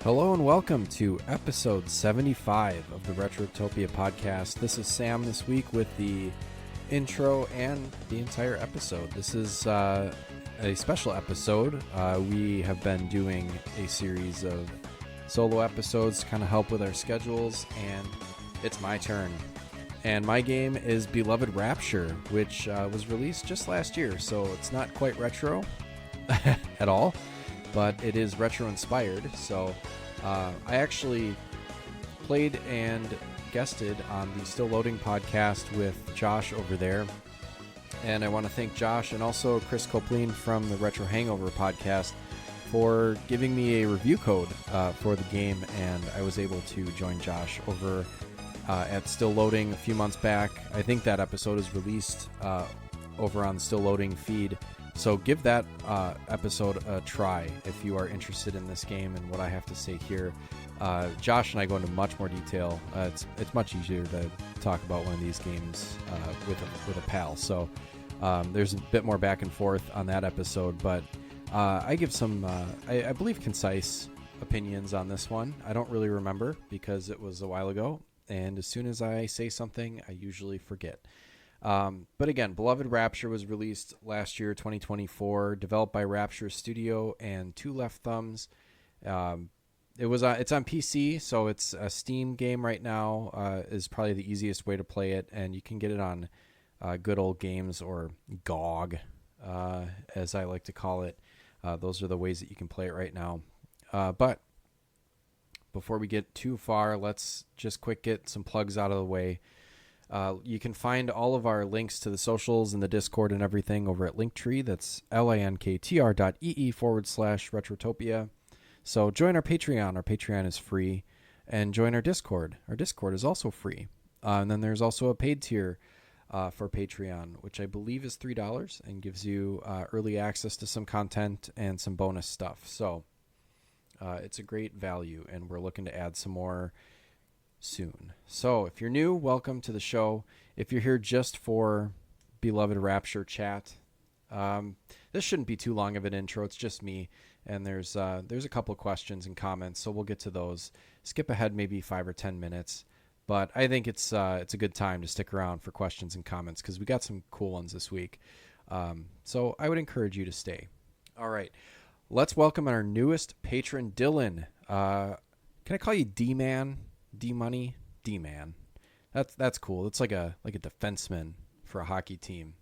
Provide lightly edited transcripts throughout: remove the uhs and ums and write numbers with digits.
Hello and welcome to episode 75 of the Retrotopia podcast. This is Sam this week with the intro and the entire episode. This is a special episode. We have been doing a series of solo episodes to kind of help with our schedules, and it's my turn. And my game is Beloved Rapture, which was released just last year, so it's not quite retro at all, but it is retro-inspired. So I actually played and guested on the Still Loading podcast with Josh over there. And I want to thank Josh and also Chris Copeland from the Retro Hangover podcast for giving me a review code for the game. And I was able to join Josh over at Still Loading a few months back. I think that episode is released over on the Still Loading feed. So give that episode a try if you are interested in this game and what I have to say here. Josh and I go into much more detail. It's much easier to talk about one of these games with a pal. So there's a bit more back and forth on that episode, but I give some, I believe, concise opinions on this one. I don't really remember because it was a while ago, and as soon as I say something, I usually forget. But again, Beloved Rapture was released last year, 2024, developed by Rapture Studio and Two Left Thumbs. It's on PC, so it's a Steam game right now, is probably the easiest way to play it, and you can get it on Good Old Games or GOG, as I like to call it. Those are the ways that you can play it right now. But before we get too far, let's just quick get some plugs out of the way. You can find all of our links to the socials and the Discord and everything over at Linktree. That's linktr.ee/Retrotopia. So join our Patreon. Our Patreon is free. And join our Discord. Our Discord is also free. And then there's also a paid tier for Patreon, which I believe is $3 and gives you early access to some content and some bonus stuff. So it's a great value, and we're looking to add some more soon. So if you're new, welcome to the show. If you're here just for Beloved Rapture chat, this shouldn't be too long of an intro. It's just me, and there's a couple of questions and comments, so we'll get to those. Skip ahead maybe 5 or 10 minutes, but I think it's a good time to stick around for questions and comments because we got some cool ones this week. So I would encourage you to stay. All right, let's welcome our newest patron, Dylan. Can I call you D-Man? D-Money? D-Man. That's cool. It's like a defenseman for a hockey team.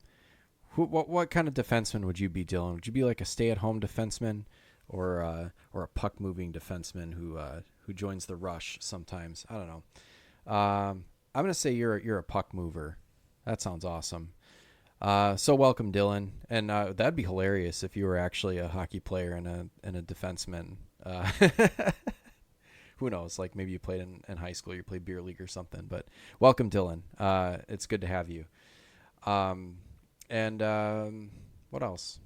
What kind of defenseman would you be, Dylan? Would you be like a stay-at-home defenseman or a puck-moving defenseman who joins the rush sometimes? I don't know. I'm gonna say you're a puck mover. That sounds awesome. So welcome, Dylan. And that'd be hilarious if you were actually a hockey player and a defenseman. Who knows? Like maybe you played in high school, you played beer league or something. But welcome, Dylan. It's good to have you. What else?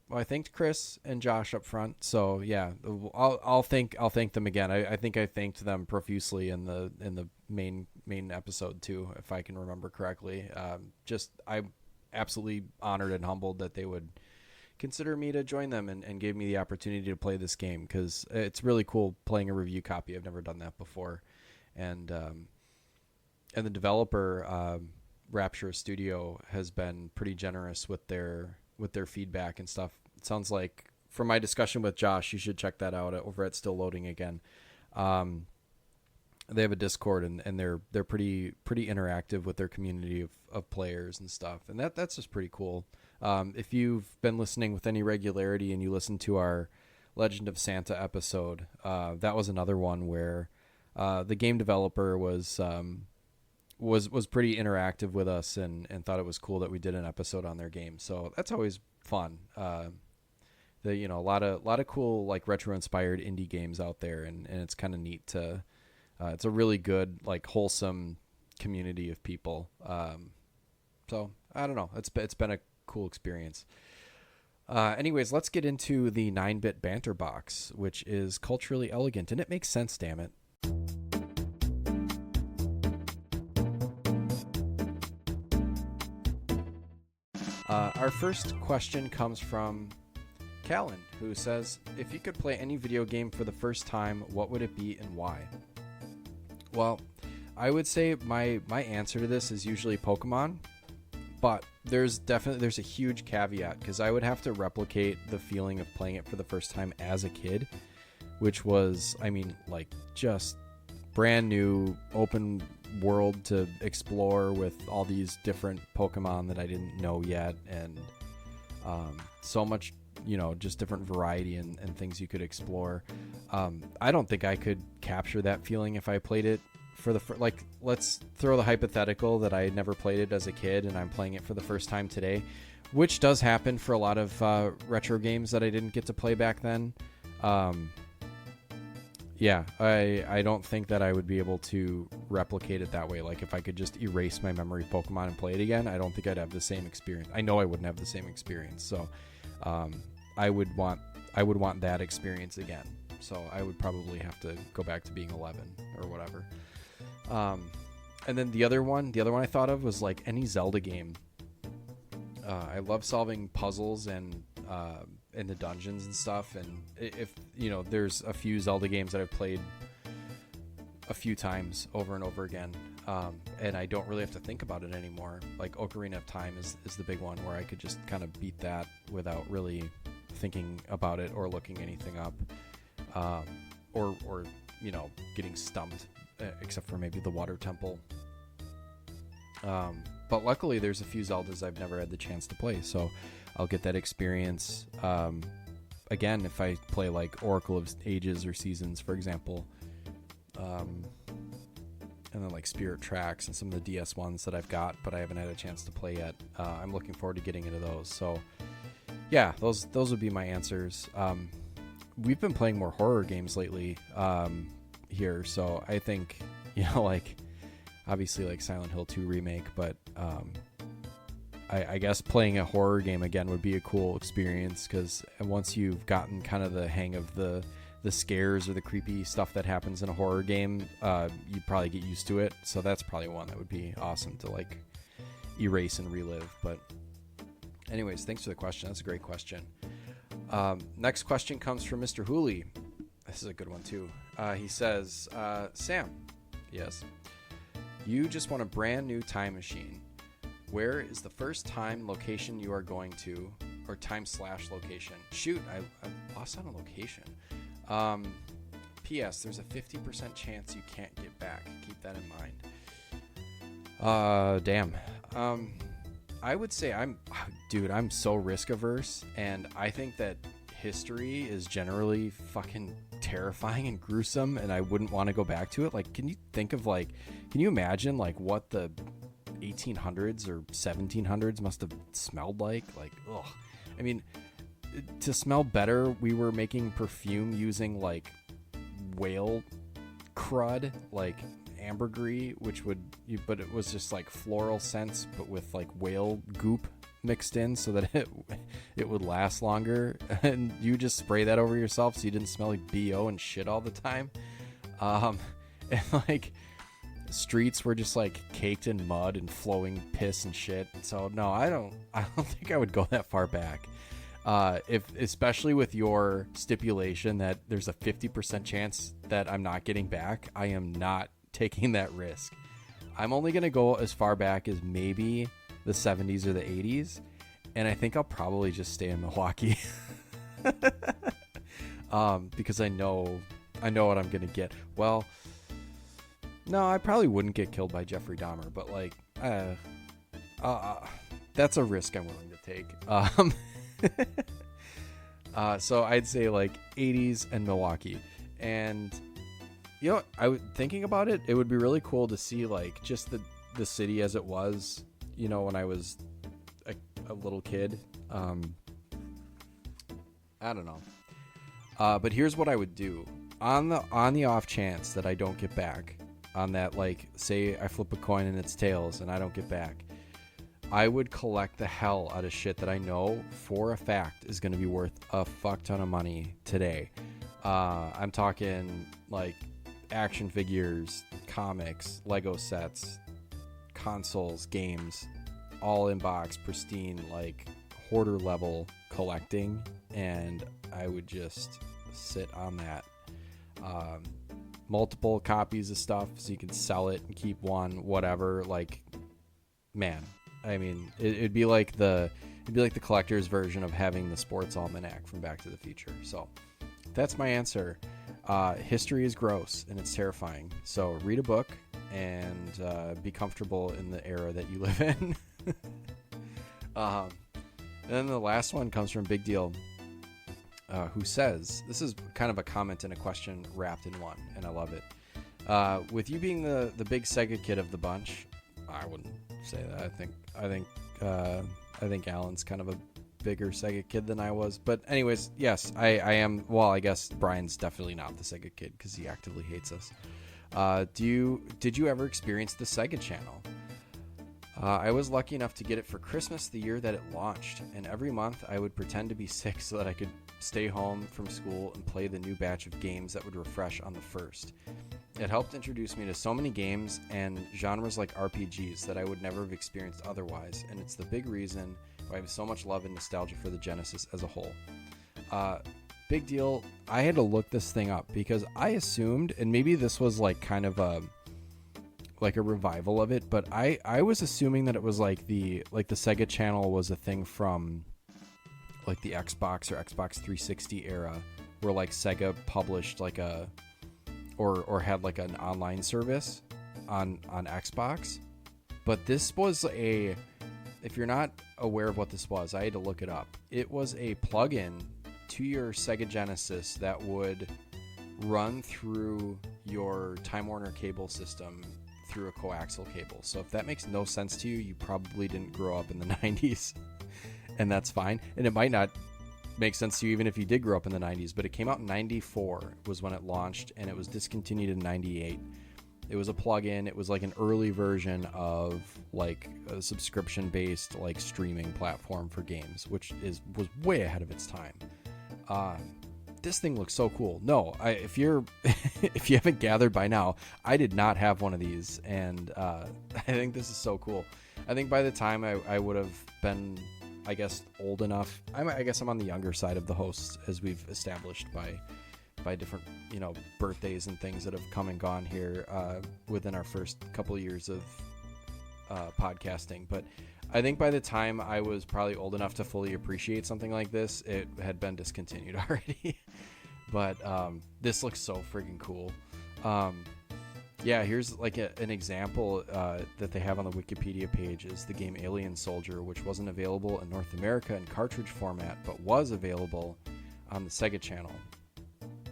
Well, I thanked Chris and Josh up front. So yeah, I'll thank them again. I think I thanked them profusely in the main episode too, if I can remember correctly. I'm absolutely honored and humbled that they would consider me to join them and gave me the opportunity to play this game because it's really cool playing a review copy. I've never done that before. And the developer, Rapture Studio, has been pretty generous with their feedback and stuff. It sounds like from my discussion with Josh, you should check that out over at Still Loading again. They have a Discord and they're pretty interactive with their community of players and stuff. And that's just pretty cool. If you've been listening with any regularity and you listened to our Legend of Santa episode, that was another one where the game developer was pretty interactive with us and thought it was cool that we did an episode on their game. So that's always fun. A lot of cool like retro inspired indie games out there, and it's kind of neat to. It's a really good like wholesome community of people. So I don't know. It's been a cool experience. Anyways, let's get into the 9-bit banter box, which is culturally elegant, and it makes sense, damn it. Our first question comes from Callan, who says, if you could play any video game for the first time, what would it be and why? Well, I would say my answer to this is usually Pokemon, but there's a huge caveat, because I would have to replicate the feeling of playing it for the first time as a kid, which was, I mean, like, just brand new open world to explore with all these different Pokemon that I didn't know yet, and so much, you know, just different variety and things you could explore. I don't think I could capture that feeling if I played it for like, let's throw the hypothetical that I never played it as a kid and I'm playing it for the first time today, which does happen for a lot of retro games that I didn't get to play back then. Yeah, I don't think that I would be able to replicate it that way. Like, if I could just erase my memory of Pokemon and play it again, I don't think I'd have the same experience. I know I wouldn't have the same experience. So I would want that experience again. So I would probably have to go back to being 11 or whatever. And then the other one I thought of was like any Zelda game. I love solving puzzles and in the dungeons and stuff, and if you know, there's a few Zelda games that I've played a few times over and over again, and I don't really have to think about it anymore. Like Ocarina of Time is the big one where I could just kind of beat that without really thinking about it or looking anything up, or you know, getting stumped, except for maybe the water temple. But luckily there's a few Zeldas I've never had the chance to play, so I'll get that experience again if I play like Oracle of Ages or Seasons, for example, and then like Spirit Tracks and some of the DS ones that I've got but I haven't had a chance to play yet. I'm looking forward to getting into those. So yeah, those would be my answers. We've been playing more horror games lately here, so I think, you know, like obviously like Silent Hill 2 remake, but I guess playing a horror game again would be a cool experience, because once you've gotten kind of the hang of the scares or the creepy stuff that happens in a horror game, you probably get used to it. So that's probably one that would be awesome to like erase and relive. But anyways, thanks for the question. That's a great question. Next question comes from Mr. Hooley. This is a good one too. He says, Sam, yes, you just want a brand new time machine. Where is the first time location you are going to, or time/location? Shoot, I lost on a location. P.S. There's a 50% chance you can't get back. Keep that in mind. Damn. I would say I'm so risk averse, and I think that history is generally fucking terrifying and gruesome, and I wouldn't want to go back to it. Like, can you imagine like what the 1800s or 1700s must have smelled like? Ugh. I mean, to smell better, we were making perfume using like whale crud, like ambergris, but it was just like floral scents, but with like whale goop mixed in so that it would last longer, and you just spray that over yourself so you didn't smell like BO and shit all the time. And like streets were just like caked in mud and flowing piss and shit. So no, I don't think I would go that far back. Especially with your stipulation that there's a 50% chance that I'm not getting back, I am not taking that risk. I'm only going to go as far back as maybe the 70s or the 80s, and I think I'll probably just stay in Milwaukee. Because I know what I'm going to get. Well, no, I probably wouldn't get killed by Jeffrey Dahmer, but like that's a risk I'm willing to take. So I'd say like 80s and Milwaukee. And you know, thinking about it, it would be really cool to see like just the city as it was, you know, when I was a little kid. I don't know. But here's what I would do on the off chance that I don't get back, on that, like, say I flip a coin and it's tails and I don't get back, I would collect the hell out of shit that I know for a fact is going to be worth a fuck ton of money today. I'm talking like action figures, comics, Lego sets, consoles, games, all in box, pristine, like hoarder level collecting and I would just sit on that. Multiple copies of stuff so you can sell it and keep one, whatever. Like, man, I mean, it'd be like the collector's version of having the sports almanac from Back to the Future. So that's my answer. History is gross and it's terrifying. So read a book and be comfortable in the era that you live in. And then the last one comes from Big Deal, who says, this is kind of a comment and a question wrapped in one, and I love it. With you being the big Sega kid of the bunch, I wouldn't say that. I think Alan's kind of a bigger Sega kid than I was. But anyways, yes, I am. Well, I guess Brian's definitely not the Sega kid because he actively hates us. Did you ever experience the Sega Channel? I was lucky enough to get it for Christmas the year that it launched, and every month I would pretend to be sick so that I could stay home from school and play the new batch of games that would refresh on the first. It helped introduce me to so many games and genres like RPGs that I would never have experienced otherwise, and it's the big reason why I have so much love and nostalgia for the Genesis as a whole. Big Deal, I had to look this thing up because I assumed, and maybe this was like kind of a revival of it, but I was assuming that it was like the Sega Channel was a thing from like the Xbox or Xbox 360 era, where like Sega published like a or had like an online service on Xbox. But this was if you're not aware of what this was, I had to look it up. It was a plug-in to your Sega Genesis that would run through your Time Warner cable system through a coaxial cable. So if that makes no sense to you, you probably didn't grow up in the 90s, and that's fine. And it might not make sense to you even if you did grow up in the 90s, but it came out in 94 was when it launched, and it was discontinued in 98. It was a plug-in. It was like an early version of like a subscription-based like streaming platform for games, which was way ahead of its time. This thing looks so cool. No, if you haven't gathered by now, I did not have one of these, and I think this is so cool. I think by the time I would have been, I guess, old enough. I guess I'm on the younger side of the hosts, as we've established by different birthdays and things that have come and gone here within our first couple of years of podcasting. But I think by the time I was probably old enough to fully appreciate something like this, it had been discontinued already. But this looks so friggin' cool. Yeah, here's like an example that they have on the Wikipedia page is the game Alien Soldier, which wasn't available in North America in cartridge format, but was available on the Sega Channel.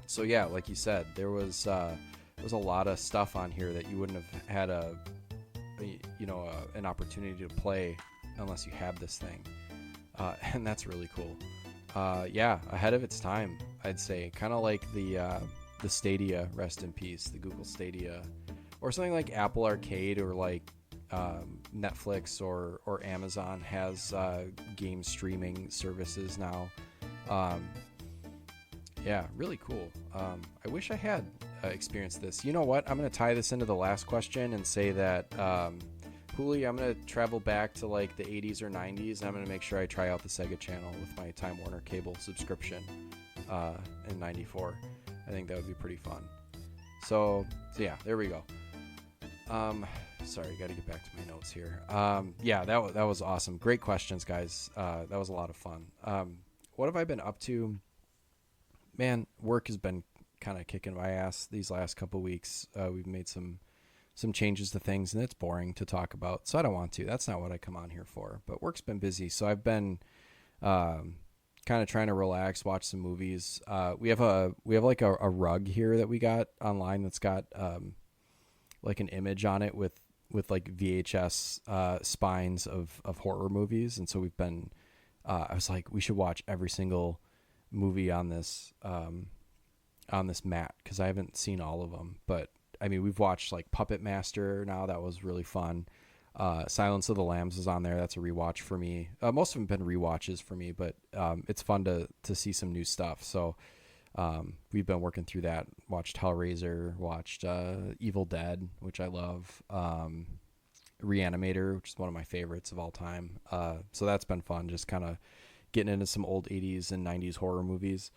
So yeah, like you said, there was a lot of stuff on here that you wouldn't have had an opportunity to play unless you had this thing, and that's really cool. Yeah, ahead of its time, I'd say, kind of like the Stadia, rest in peace, the Google Stadia, or something like Apple Arcade, or like Netflix or Amazon has game streaming services now. Yeah, really cool. I wish I had experienced this. You know what? I'm going to tie this into the last question and say that, Hooli, I'm going to travel back to like the 80s or 90s, and I'm going to make sure I try out the Sega Channel with my Time Warner cable subscription in 94. I think that would be pretty fun. So yeah, there we go. Sorry, got to get back to my notes here. Yeah, that was awesome. Great questions, guys. That was a lot of fun. What have I been up to? Man, work has been kind of kicking my ass these last couple weeks. We've made some changes to things, and it's boring to talk about, so I don't want to. That's not what I come on here for. But work's been busy, so I've been kind of trying to relax, watch some movies. We have like a rug here that we got online that's got like an image on it with like VHS spines of horror movies, and so we've been. I was like, we should watch every single movie on this mat, because I haven't seen all of them. But I mean, we've watched like Puppet Master now. That was really fun. Silence of the Lambs is on there. That's a rewatch for me. Most of them have been rewatches for me, but it's fun to see some new stuff. So we've been working through that. Watched Hellraiser, watched Evil Dead, which I love. Reanimator, which is one of my favorites of all time. So that's been fun. Just kind of getting into some old 80s and 90s horror movies.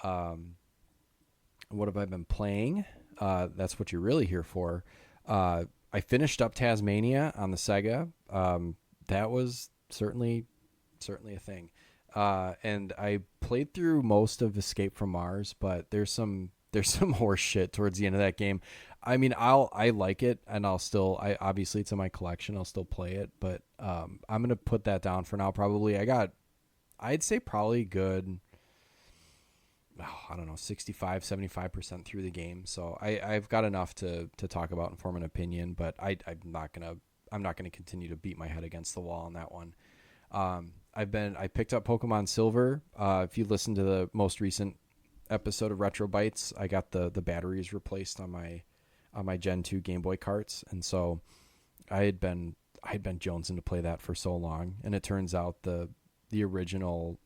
What have I been playing? That's what you're really here for. I finished up Tasmania on the Sega. That was certainly a thing. And I played through most of Escape from Mars, but there's some horse shit towards the end of that game. I mean, I like it, and obviously it's in my collection. I'll still play it, but I'm gonna put that down for now. Probably I'd say probably good. I don't know, 65, 75% through the game. So I've got enough to talk about and form an opinion, but I'm not gonna continue to beat my head against the wall on that one. I picked up Pokemon Silver. If you listen to the most recent episode of Retro Bites, I got the batteries replaced on my Gen 2 Game Boy carts, and so I had been jonesing to play that for so long, and it turns out the original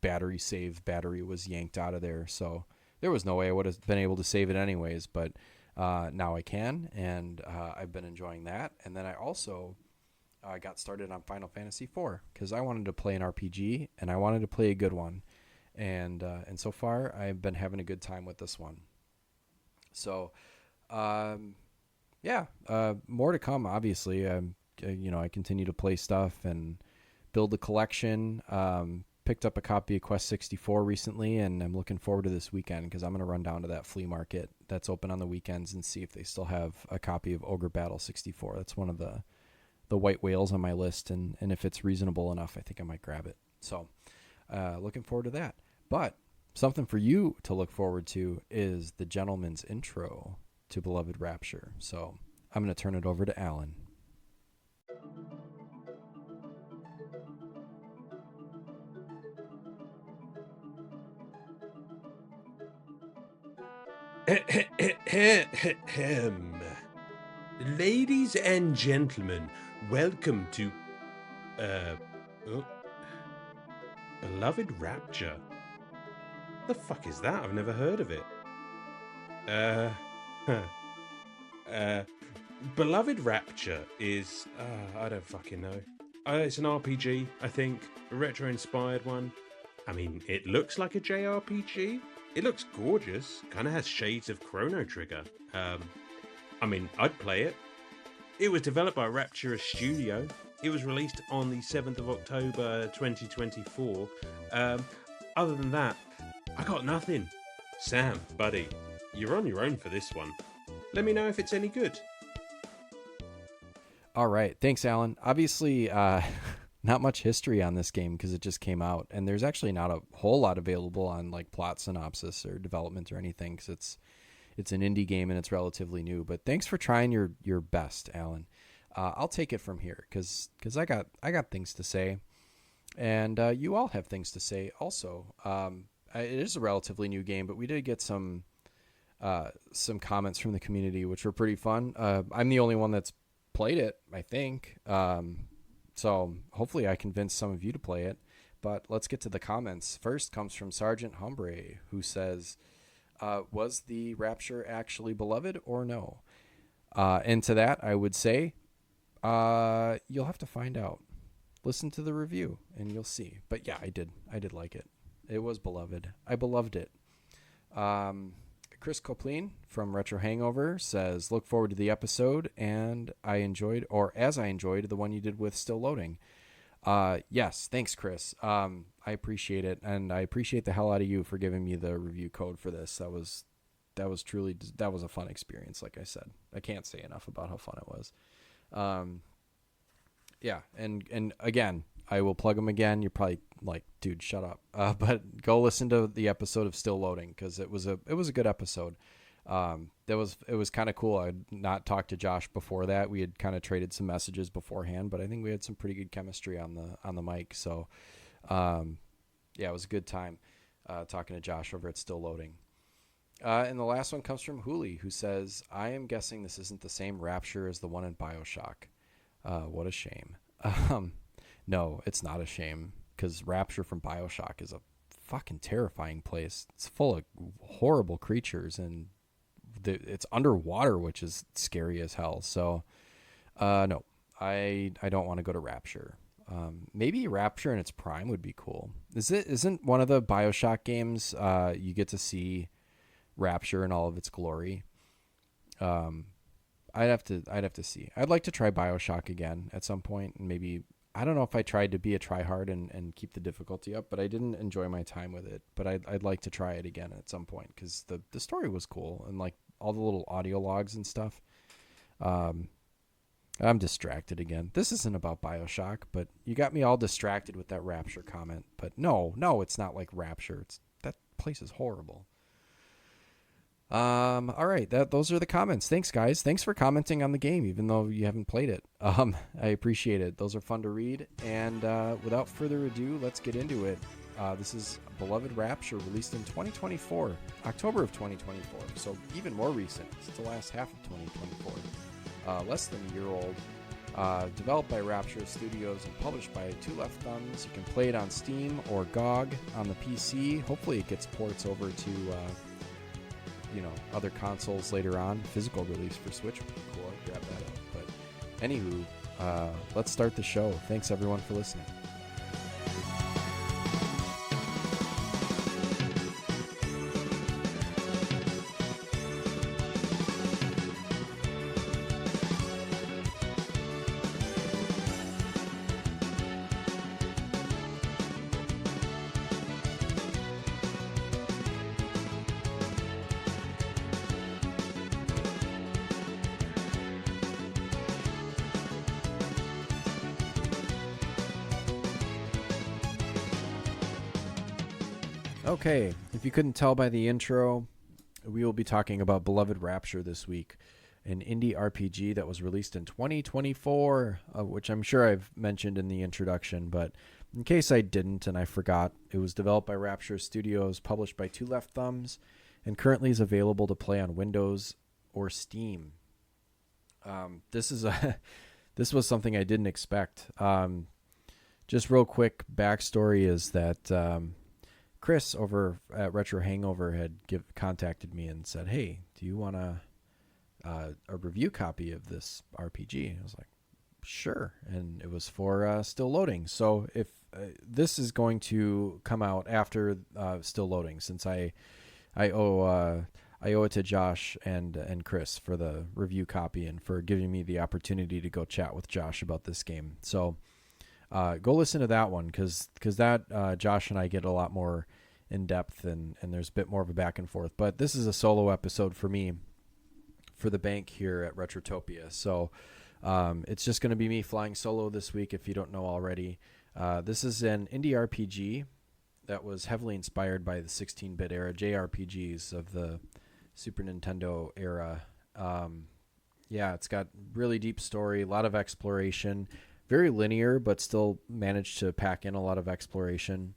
battery was yanked out of there, so there was no way I would have been able to save it anyways, but now I can, and I've been enjoying that. And then I also got started on Final Fantasy IV because I wanted to play an RPG and I wanted to play a good one, and so far I've been having a good time with this one. So more to come, obviously. I continue to play stuff and build a collection. Picked up a copy of Quest 64 recently, and I'm looking forward to this weekend because I'm going to run down to that flea market that's open on the weekends and see if they still have a copy of Ogre Battle 64. That's one of the white whales on my list, and if it's reasonable enough, I think I might grab it. So looking forward to that. But something for you to look forward to is the gentleman's intro to Beloved Rapture. So I'm going to turn it over to Alan. Ladies and gentlemen, welcome to Beloved Rapture. The fuck is that? I've never heard of it. Beloved Rapture is I don't fucking know. It's an RPG, I think, a retro-inspired one. I mean, it looks like a JRPG. It looks gorgeous. Kind of has shades of Chrono Trigger. I mean, I'd play it. It was developed by Rapture Studio. It was released on the 7th of October 2024. Other than that, I got nothing. Sam, buddy, you're on your own for this one. Let me know if it's any good. All right. Thanks, Alan. Obviously, not much history on this game because it just came out, and there's actually not a whole lot available on like plot synopsis or development or anything because it's an indie game and it's relatively new. But thanks for trying your best, Alan. I'll take it from here because I got things to say, and you all have things to say also. It is a relatively new game, but we did get some comments from the community which were pretty fun. I'm the only one that's played it, I think. So hopefully I convinced some of you to play it. But let's get to the comments. First comes from Sergeant Humbre, who says, was the Rapture actually beloved or no? And to that, I would say, you'll have to find out. Listen to the review and you'll see. But yeah, I did like it. It was beloved. I beloved it. Chris Copleen from Retro Hangover says, look forward to the episode, and I enjoyed the one you did with Still Loading. Yes, thanks, Chris. I appreciate it, and I appreciate the hell out of you for giving me the review code for this. That was a fun experience, like I said. I can't say enough about how fun it was. Yeah, and again, I will plug them again. You're probably like, dude, shut up. But go listen to the episode of Still Loading because it was a good episode. It was kind of cool. I'd not talked to Josh before that. We had kind of traded some messages beforehand, but I think we had some pretty good chemistry on the mic. So, yeah, it was a good time talking to Josh over at Still Loading. And the last one comes from Hooli, who says, I am guessing this isn't the same Rapture as the one in BioShock. What a shame. No, it's not a shame because Rapture from BioShock is a fucking terrifying place. It's full of horrible creatures and it's underwater, which is scary as hell. So, no, I don't want to go to Rapture. Maybe Rapture in its prime would be cool. Isn't one of the BioShock games you get to see Rapture in all of its glory? I'd have to see. I'd like to try BioShock again at some point, and maybe I don't know if I tried to be a tryhard and keep the difficulty up, but I didn't enjoy my time with it. But I'd like to try it again at some point because the story was cool and like all the little audio logs and stuff. I'm distracted again. This isn't about BioShock, but you got me all distracted with that Rapture comment. But no, it's not like Rapture. That place is horrible. All right, those are the comments. Thanks, guys. Thanks for commenting on the game, even though you haven't played it. I appreciate it. Those are fun to read. And without further ado, let's get into it. This is Beloved Rapture, released in 2024, October of 2024. So even more recent. It's the last half of 2024. Less than a year old. Developed by Rapture Studios and published by Two Left Thumbs. You can play it on Steam or GOG on the PC. Hopefully it gets ports over to other consoles later on. Physical release for Switch would be cool. I'd grab that up. But anywho, let's start the show. Thanks everyone for listening. Okay, if you couldn't tell by the intro, we will be talking about Beloved Rapture this week, an indie RPG that was released in 2024, which I'm sure I've mentioned in the introduction, but in case I didn't and I forgot, it was developed by Rapture Studios, published by Two Left Thumbs, and currently is available to play on Windows or Steam. This was something I didn't expect. Just real quick backstory is that Chris over at Retro Hangover had contacted me and said, "Hey, do you want a review copy of this RPG?" I was like, "Sure," and it was for Still Loading. So if this is going to come out after Still Loading, since I owe it to Josh and Chris for the review copy and for giving me the opportunity to go chat with Josh about this game. So go listen to that one because that Josh and I get a lot more in depth and there's a bit more of a back and forth. But this is a solo episode for me for the bank here at Retrotopia. So it's just going to be me flying solo this week if you don't know already. This is an indie RPG that was heavily inspired by the 16-bit era JRPGs of the Super Nintendo era. It's got really deep story, a lot of exploration, very linear, but still managed to pack in a lot of exploration.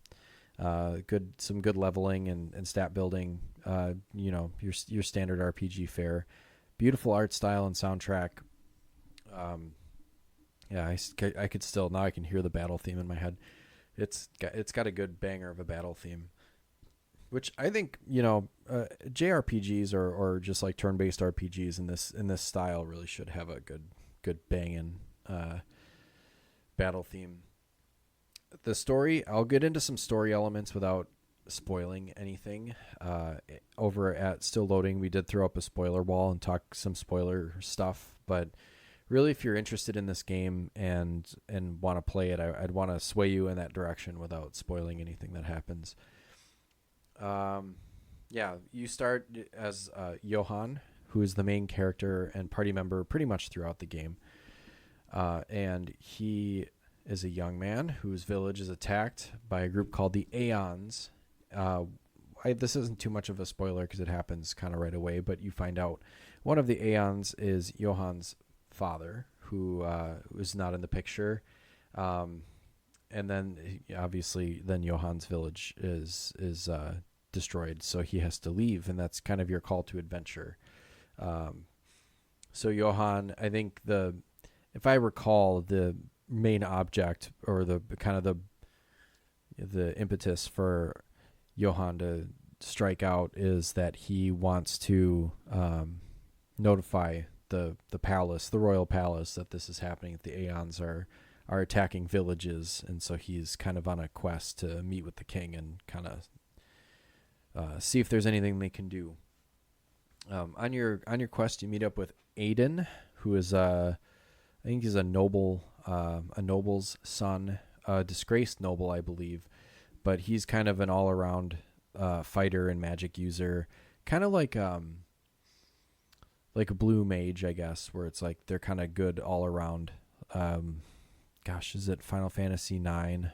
Some good leveling and stat building. Your standard RPG fare. Beautiful art style and soundtrack. I could still now I can hear the battle theme in my head. It's got a good banger of a battle theme, which I think JRPGs or just like turn-based RPGs in this style really should have a good banging battle theme. The story, I'll get into some story elements without spoiling anything. Over at Still Loading, we did throw up a spoiler wall and talk some spoiler stuff, but really if you're interested in this game and want to play it, I'd want to sway you in that direction without spoiling anything that happens. You start as Johan, who is the main character and party member pretty much throughout the game. And he is a young man whose village is attacked by a group called the Aeons. This isn't too much of a spoiler because it happens kind of right away, but you find out one of the Aeons is Johan's father, who is not in the picture. And then obviously Johan's village is destroyed, so he has to leave, and that's kind of your call to adventure. So Johan, I think if I recall, the main object or the kind of the impetus for Johan to strike out is that he wants to notify the palace, the royal palace, that this is happening, that the Aeons are are attacking villages, and so he's kind of on a quest to meet with the king and kind of see if there's anything they can do. On your quest, you meet up with Aiden, who is I think he's a noble's son, a disgraced noble, I believe, but he's kind of an all around fighter and magic user, kind of like a blue mage, I guess, where it's like they're kind of good all around. Is it Final Fantasy 9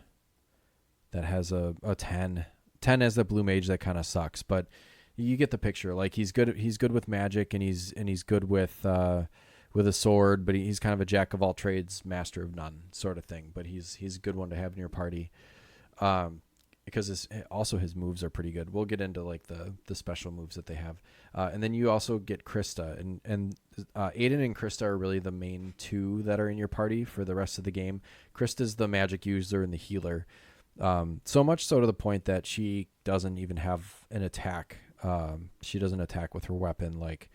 that has a 10? 10 as the blue mage that kind of sucks, but you get the picture. Like he's good with magic, and he's good with a sword, but he's kind of a jack of all trades, master of none sort of thing. But he's a good one to have in your party, because his moves are pretty good. We'll get into like the special moves that they have, and then you also get Krista, and Aiden and Krista are really the main two that are in your party for the rest of the game. Krista's the magic user and the healer. So much so to the point that she doesn't even have an attack. She doesn't attack with her weapon like,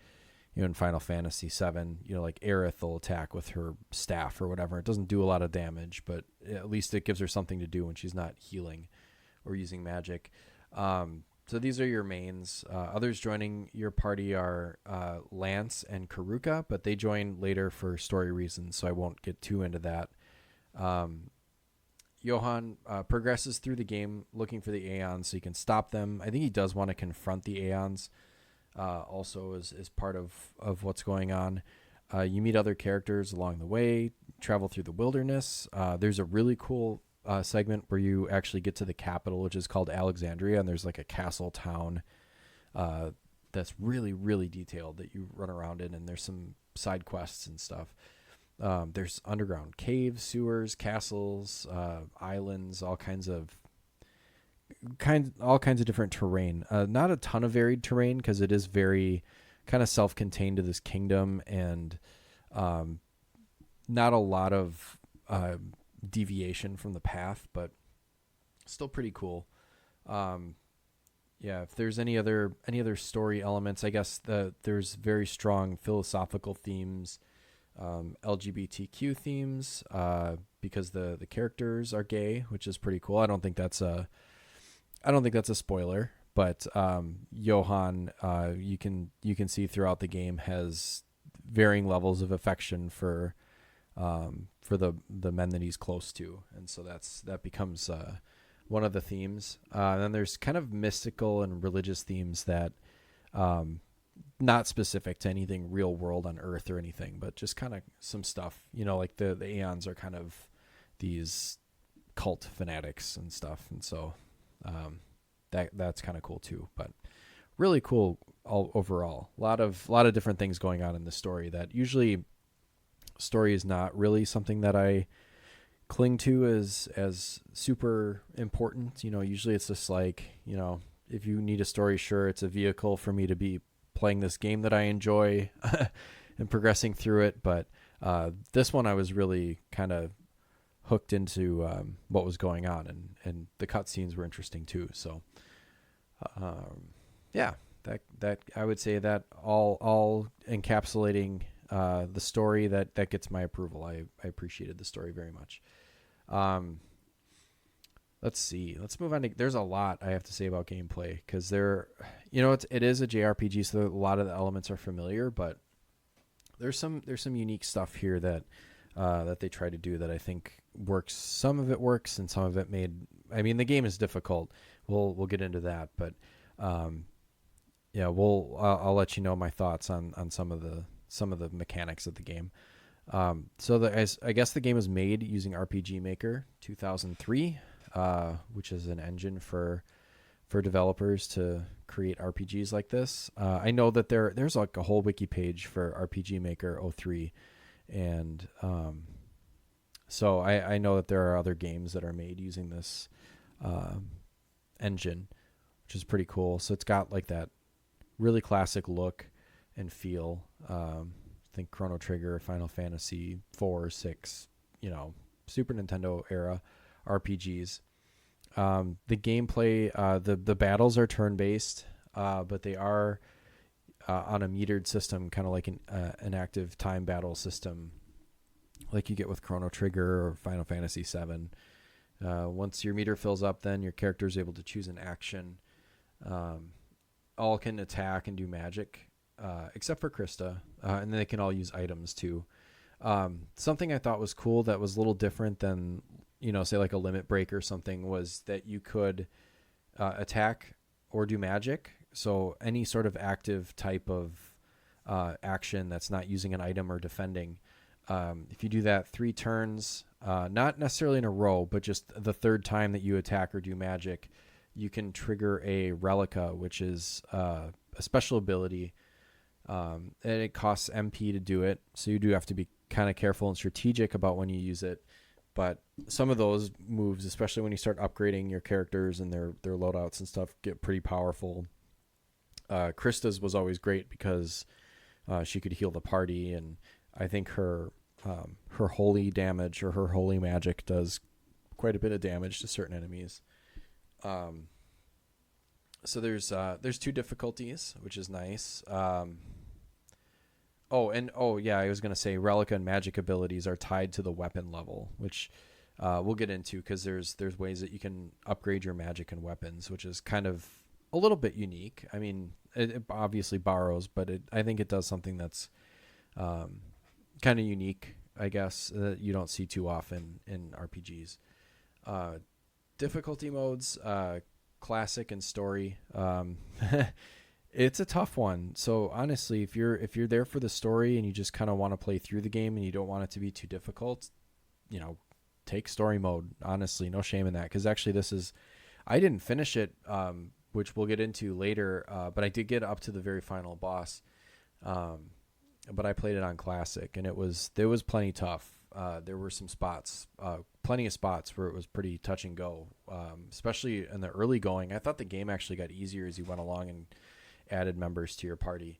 in Final Fantasy 7, like Aerith will attack with her staff or whatever. It doesn't do a lot of damage, but at least it gives her something to do when she's not healing or using magic. So these are your mains. Others joining your party are Lance and Karuka, but they join later for story reasons, so I won't get too into that. Johan progresses through the game looking for the Aeons so he can stop them. I think he does want to confront the Aeons also as part of what's going on. You meet other characters along the way, travel through the wilderness. There's a really cool segment where you actually get to the capital, which is called Alexandria, and there's like a castle town that's really, really detailed that you run around in, and there's some side quests and stuff. There's underground caves, sewers, castles, islands, all kinds of different terrain. Not a ton of varied terrain because it is very kind of self-contained to this kingdom, and not a lot of deviation from the path, but still pretty cool. If there's any other story elements, I guess there's very strong philosophical themes. LGBTQ themes, because the characters are gay, which is pretty cool. I don't think that's a spoiler, but Johan, you can see throughout the game, has varying levels of affection for the men that he's close to, and so that becomes one of the themes. And then there's kind of mystical and religious themes that not specific to anything real world on Earth or anything, but just kind of some stuff, like the Aeons are kind of these cult fanatics and stuff. And so that's kind of cool too, but really cool all overall. A lot of different things going on in the story that usually story is not really something that I cling to as super important. Usually it's just like, if you need a story, sure, it's a vehicle for me to be playing this game that I enjoy and progressing through it. But this one I was really kind of hooked into what was going on, and the cutscenes were interesting too. So that I would say that all encapsulating the story that gets my approval. I appreciated the story very much. Let's see. Let's move on to. There's a lot I have to say about gameplay because it is a JRPG, so a lot of the elements are familiar, but there's some unique stuff here that they try to do that I think works. Some of it works, and some of it the game is difficult. We'll get into that, but I'll let you know my thoughts on some of the mechanics of the game. I guess the game was made using RPG Maker 2003. Which is an engine for developers to create RPGs like this. I know that there's like a whole wiki page for RPG Maker 03, and so I know that there are other games that are made using this engine, which is pretty cool. So it's got like that really classic look and feel. Think Chrono Trigger, Final Fantasy 4, 6, Super Nintendo era RPGs. The gameplay, the battles are turn-based, but they are on a metered system, kind of like an active time battle system like you get with Chrono Trigger or Final Fantasy VII. Once your meter fills up, then your character is able to choose an action. All can attack and do magic, except for Krista, and then they can all use items too. Something I thought was cool that was a little different than, say like a limit break or something, was that you could attack or do magic. So any sort of active type of action that's not using an item or defending. If you do that 3 turns, not necessarily in a row, but just the third time that you attack or do magic, you can trigger a Relica, which is a special ability. And it costs MP to do it. So you do have to be kind of careful and strategic about when you use it. But some of those moves, especially when you start upgrading your characters and their loadouts and stuff, get pretty powerful. Krista's was always great because she could heal the party, and I think her holy damage or her holy magic does quite a bit of damage to certain enemies. So there's 2 difficulties, which is nice. I was going to say Relica and magic abilities are tied to the weapon level, which we'll get into, because there's ways that you can upgrade your magic and weapons, which is kind of a little bit unique. I mean, it obviously borrows, but I think it does something that's kind of unique, I guess, that you don't see too often in RPGs. Difficulty modes, classic and story. It's a tough one. So honestly, if you're there for the story and you just kind of want to play through the game and you don't want it to be too difficult, take story mode. Honestly, no shame in that, because actually I didn't finish it, which we'll get into later, but I did get up to the very final boss. But I played it on classic, and there was plenty tough. There were some spots, plenty of spots where it was pretty touch and go, especially in the early going. I thought the game actually got easier as you went along and added members to your party.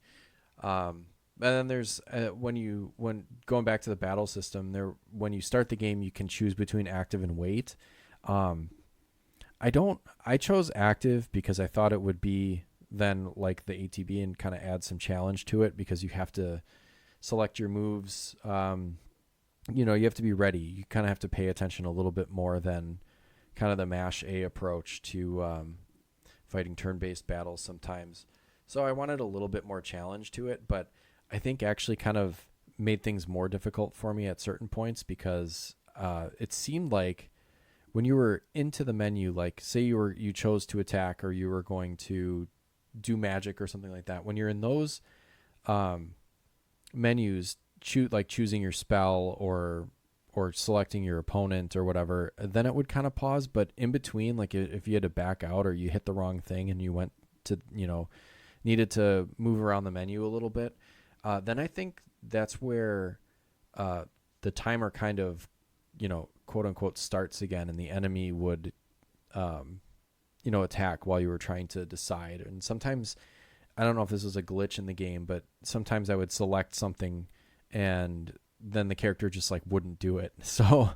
And then there's when going back to the battle system, when you start the game, you can choose between active and wait. I chose active because I thought it would be then like the ATB and kind of add some challenge to it, because you have to select your moves. You have to be ready. You kind of have to pay attention a little bit more than kind of the MASH A approach to fighting turn-based battles sometimes. So I wanted a little bit more challenge to it, but I think actually kind of made things more difficult for me at certain points, because it seemed like when you were into the menu, like say you chose to attack or you were going to do magic or something like that, when you're in those menus, choosing your spell or selecting your opponent or whatever, then it would kind of pause. But in between, like if you had to back out or you hit the wrong thing and you went to needed to move around the menu a little bit, then I think that's where the timer kind of quote unquote starts again, and the enemy would attack while you were trying to decide. And sometimes, I don't know if this was a glitch in the game, but sometimes I would select something and then the character just like wouldn't do it. So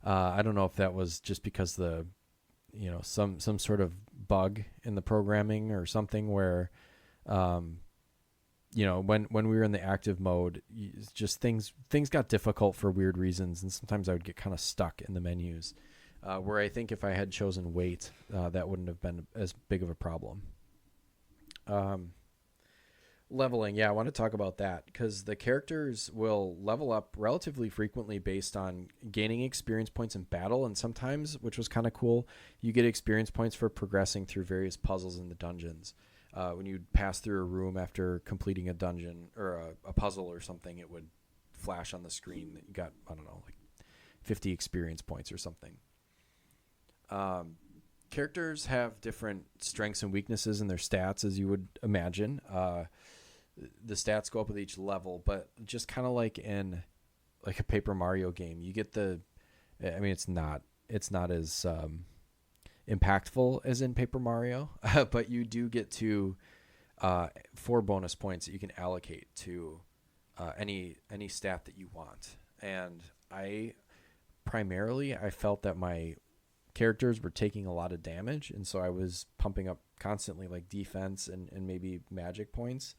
I don't know if that was just because some sort of bug in the programming or something where when we were in the active mode, just things got difficult for weird reasons, and sometimes I would get kind of stuck in the menus, where I think if I had chosen wait, that wouldn't have been as big of a problem. Leveling, I want to talk about that, because the characters will level up relatively frequently based on gaining experience points in battle, and sometimes, which was kind of cool, you get experience points for progressing through various puzzles in the dungeons. When you pass through a room after completing a dungeon or a puzzle or something, it would flash on the screen that you got, I don't know, like 50 experience points or something. Characters have different strengths and weaknesses in their stats, as you would imagine. The stats go up with each level, but just kind of like in like a Paper Mario game, you get it's not as impactful as in Paper Mario, but you do get to 4 bonus points that you can allocate to any stat that you want. And I felt that my characters were taking a lot of damage, and so I was pumping up constantly like defense and maybe magic points.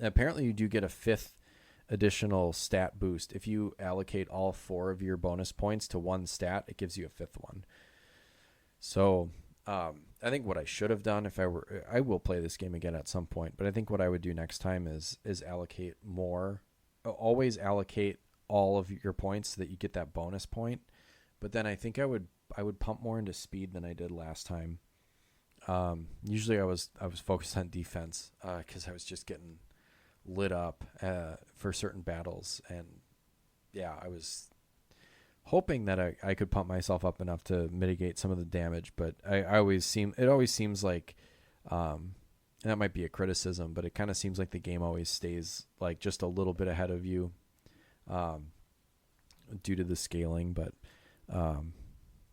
Apparently you do get a 5th additional stat boost. If you allocate all 4 of your bonus points to one stat, it gives you a 5th one. So I think what I should have done I will play this game again at some point, but I think what I would do next time is allocate more. Always allocate all of your points so that you get that bonus point. But then I think I would pump more into speed than I did last time. Usually I was focused on defense because I was just getting lit up for certain battles, and yeah, I was hoping that I could pump myself up enough to mitigate some of the damage. But it always seems like, and that might be a criticism, but it kind of seems like the game always stays like just a little bit ahead of you due to the scaling. But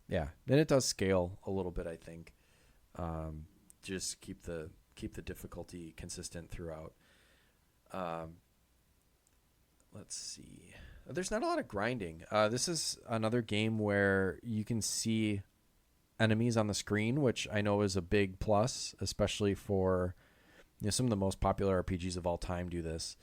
yeah, then it does scale a little bit, I think. Just keep the difficulty consistent throughout. Let's see. There's not a lot of grinding. This is another game where you can see enemies on the screen, which I know is a big plus, especially for some of the most popular RPGs of all time do this.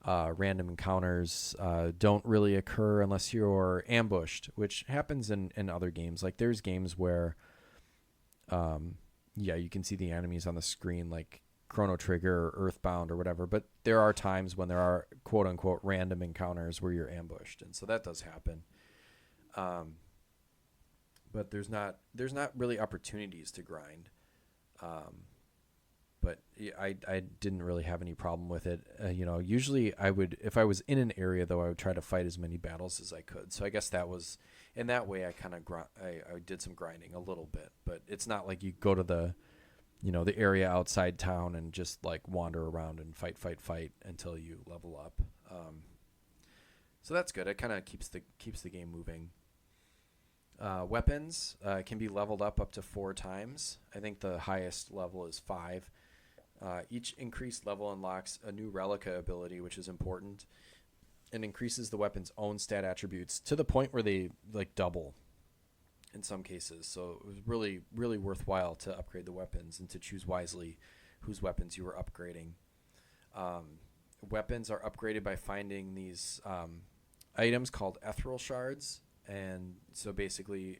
Random encounters don't really occur unless you're ambushed, which happens in other games. Like there's games where you can see the enemies on the screen, like Chrono Trigger or Earthbound or whatever, but there are times when there are quote unquote random encounters where you're ambushed, and so that does happen. But there's not really opportunities to grind. But I didn't really have any problem with it. Usually I would, if I was in an area though, I would try to fight as many battles as I could. So I guess that was, in that way, I kind of I did some grinding a little bit, but it's not like you go to the area outside town and just like wander around and fight until you level up. So that's good. It kind of keeps the game moving. Weapons can be leveled up to 4 times. I think the highest level is 5. Each increased level unlocks a new Relica ability, which is important, and increases the weapon's own stat attributes to the point where they like double in some cases. So it was really, really worthwhile to upgrade the weapons and to choose wisely whose weapons you were upgrading. Weapons are upgraded by finding these items called ethereal shards, and so basically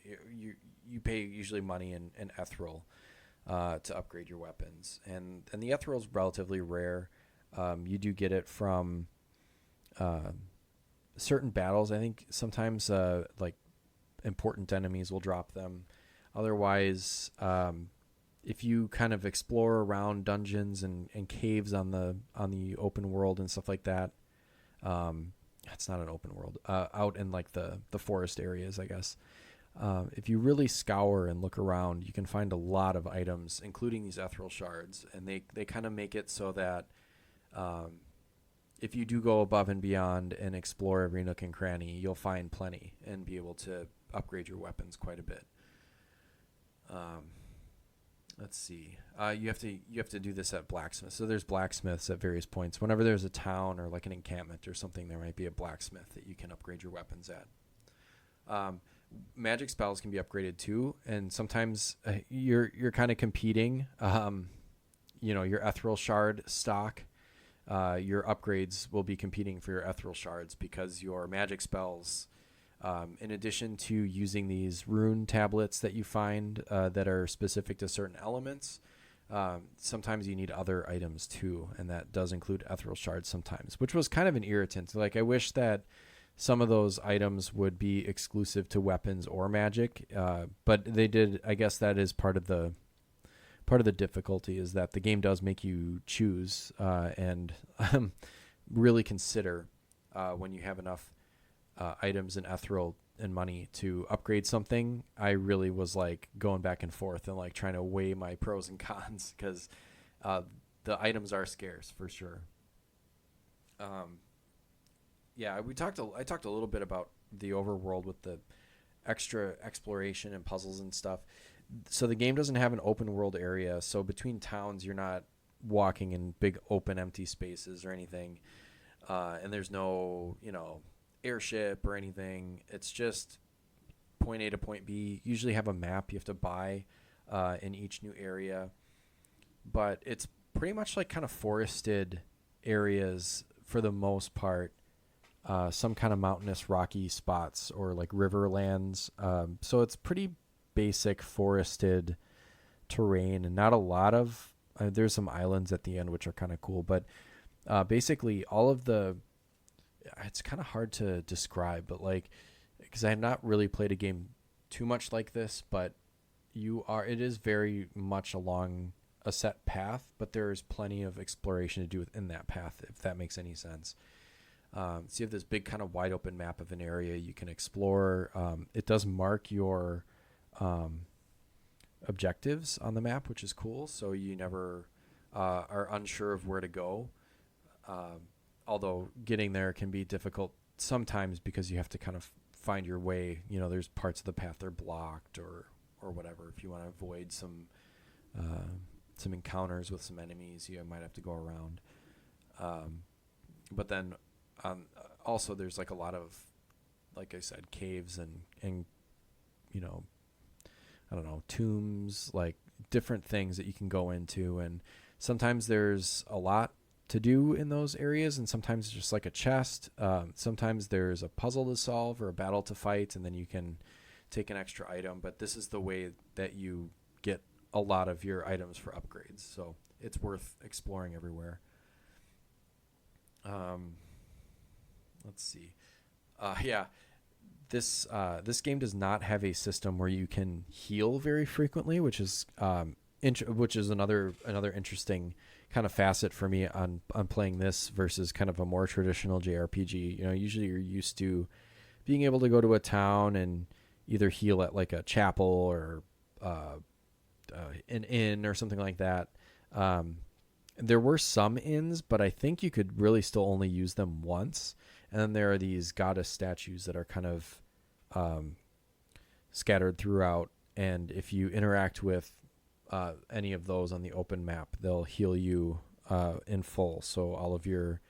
you pay usually money in ethereal to upgrade your weapons, and the ethereal is relatively rare. You do get it from certain battles. I think sometimes like important enemies will drop them. Otherwise, if you kind of explore around dungeons and caves on the open world and stuff like that, it's not an open world, out in like the forest areas, I guess. If you really scour and look around, you can find a lot of items, including these ethereal shards, and they kind of make it so that if you do go above and beyond and explore every nook and cranny, you'll find plenty and be able to upgrade your weapons quite a bit. Let's see. You have to do this at blacksmiths. So there's blacksmiths at various points. Whenever there's a town or like an encampment or something, there might be a blacksmith that you can upgrade your weapons at. Magic spells can be upgraded too, and sometimes you're kind of competing. Your ethereal shard stock, your upgrades will be competing for your ethereal shards because your magic spells, in addition to using these rune tablets that you find that are specific to certain elements, sometimes you need other items too, and that does include ethereal shards sometimes, which was kind of an irritant. Like I wish that some of those items would be exclusive to weapons or magic, but they did. I guess that is part of the difficulty, is that the game does make you choose and really consider when you have enough items and ethereal and money to upgrade something. I really was like going back and forth and like trying to weigh my pros and cons because the items are scarce for sure. I talked a little bit about the overworld with the extra exploration and puzzles and stuff. So the game doesn't have an open world area. So between towns, you're not walking in big open empty spaces or anything. And there's no, airship or anything. It's just point A to point B. You usually have a map you have to buy in each new area. But it's pretty much like kind of forested areas for the most part. some kind of mountainous rocky spots or like riverlands. So it's pretty basic forested terrain and not a lot of, there's some islands at the end, which are kind of cool, but basically all of it's kind of hard to describe, but like, because I have not really played a game too much like this, but it is very much along a set path, but there's plenty of exploration to do within that path, if that makes any sense. So you have this big kind of wide open map of an area you can explore. It does mark your objectives on the map, which is cool. So you never are unsure of where to go. Although getting there can be difficult sometimes because you have to kind of find your way. You know, there's parts of the path that are blocked or whatever. If you want to avoid some encounters with some enemies, you might have to go around. But then also there's like a lot of, like I said, caves and you know, I don't know, tombs, like different things that you can go into. And sometimes there's a lot to do in those areas, and sometimes it's just like a chest. Sometimes there's a puzzle to solve or a battle to fight, and then you can take an extra item. But this is the way that you get a lot of your items for upgrades, so it's worth exploring everywhere. Let's see. Yeah, this game does not have a system where you can heal very frequently, which is another interesting kind of facet for me on playing this versus kind of a more traditional JRPG. You know, usually you're used to being able to go to a town and either heal at like a chapel or an inn or something like that. There were some inns, but I think you could really still only use them once. And then there are these goddess statues that are kind of scattered throughout. And if you interact with any of those on the open map, they'll heal you in full. So all of your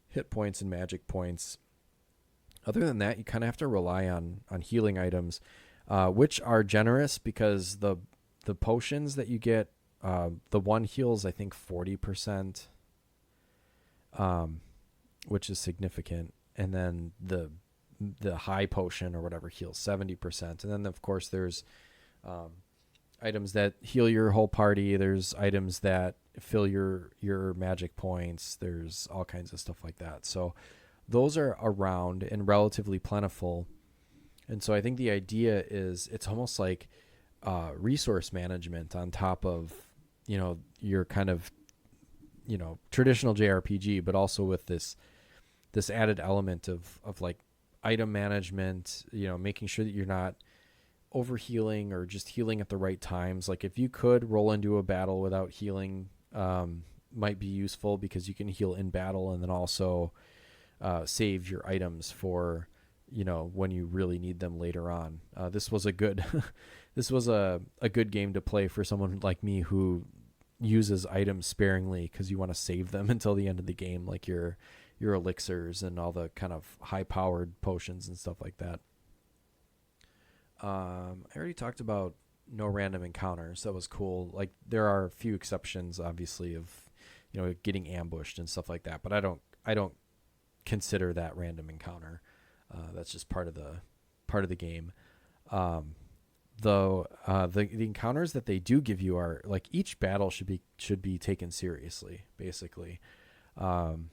hit points and magic points. Other than that, you kind of have to rely on healing items, which are generous because the potions that you get, the one heals, I think 40%, which is significant. And then the high potion or whatever heals 70%. And then of course there's items that heal your whole party. There's items that fill your magic points. There's all kinds of stuff like that. So those are around and relatively plentiful. And so I think the idea is it's almost like resource management on top of, you know, your kind of, you know, traditional JRPG, but also with this added element of like item management, you know, making sure that you're not overhealing or just healing at the right times. Like if you could roll into a battle without healing, might be useful because you can heal in battle and then also save your items for, you know, when you really need them later on. This was a good game to play for someone like me who uses items sparingly because you want to save them until the end of the game, like your elixirs and all the kind of high powered potions and stuff like that. I already talked about no random encounters. That was cool. Like there are a few exceptions, obviously, of, you know, getting ambushed and stuff like that, but I don't consider that random encounter. That's just part of the game. Though the encounters that they do give you are like each battle should be taken seriously, basically. You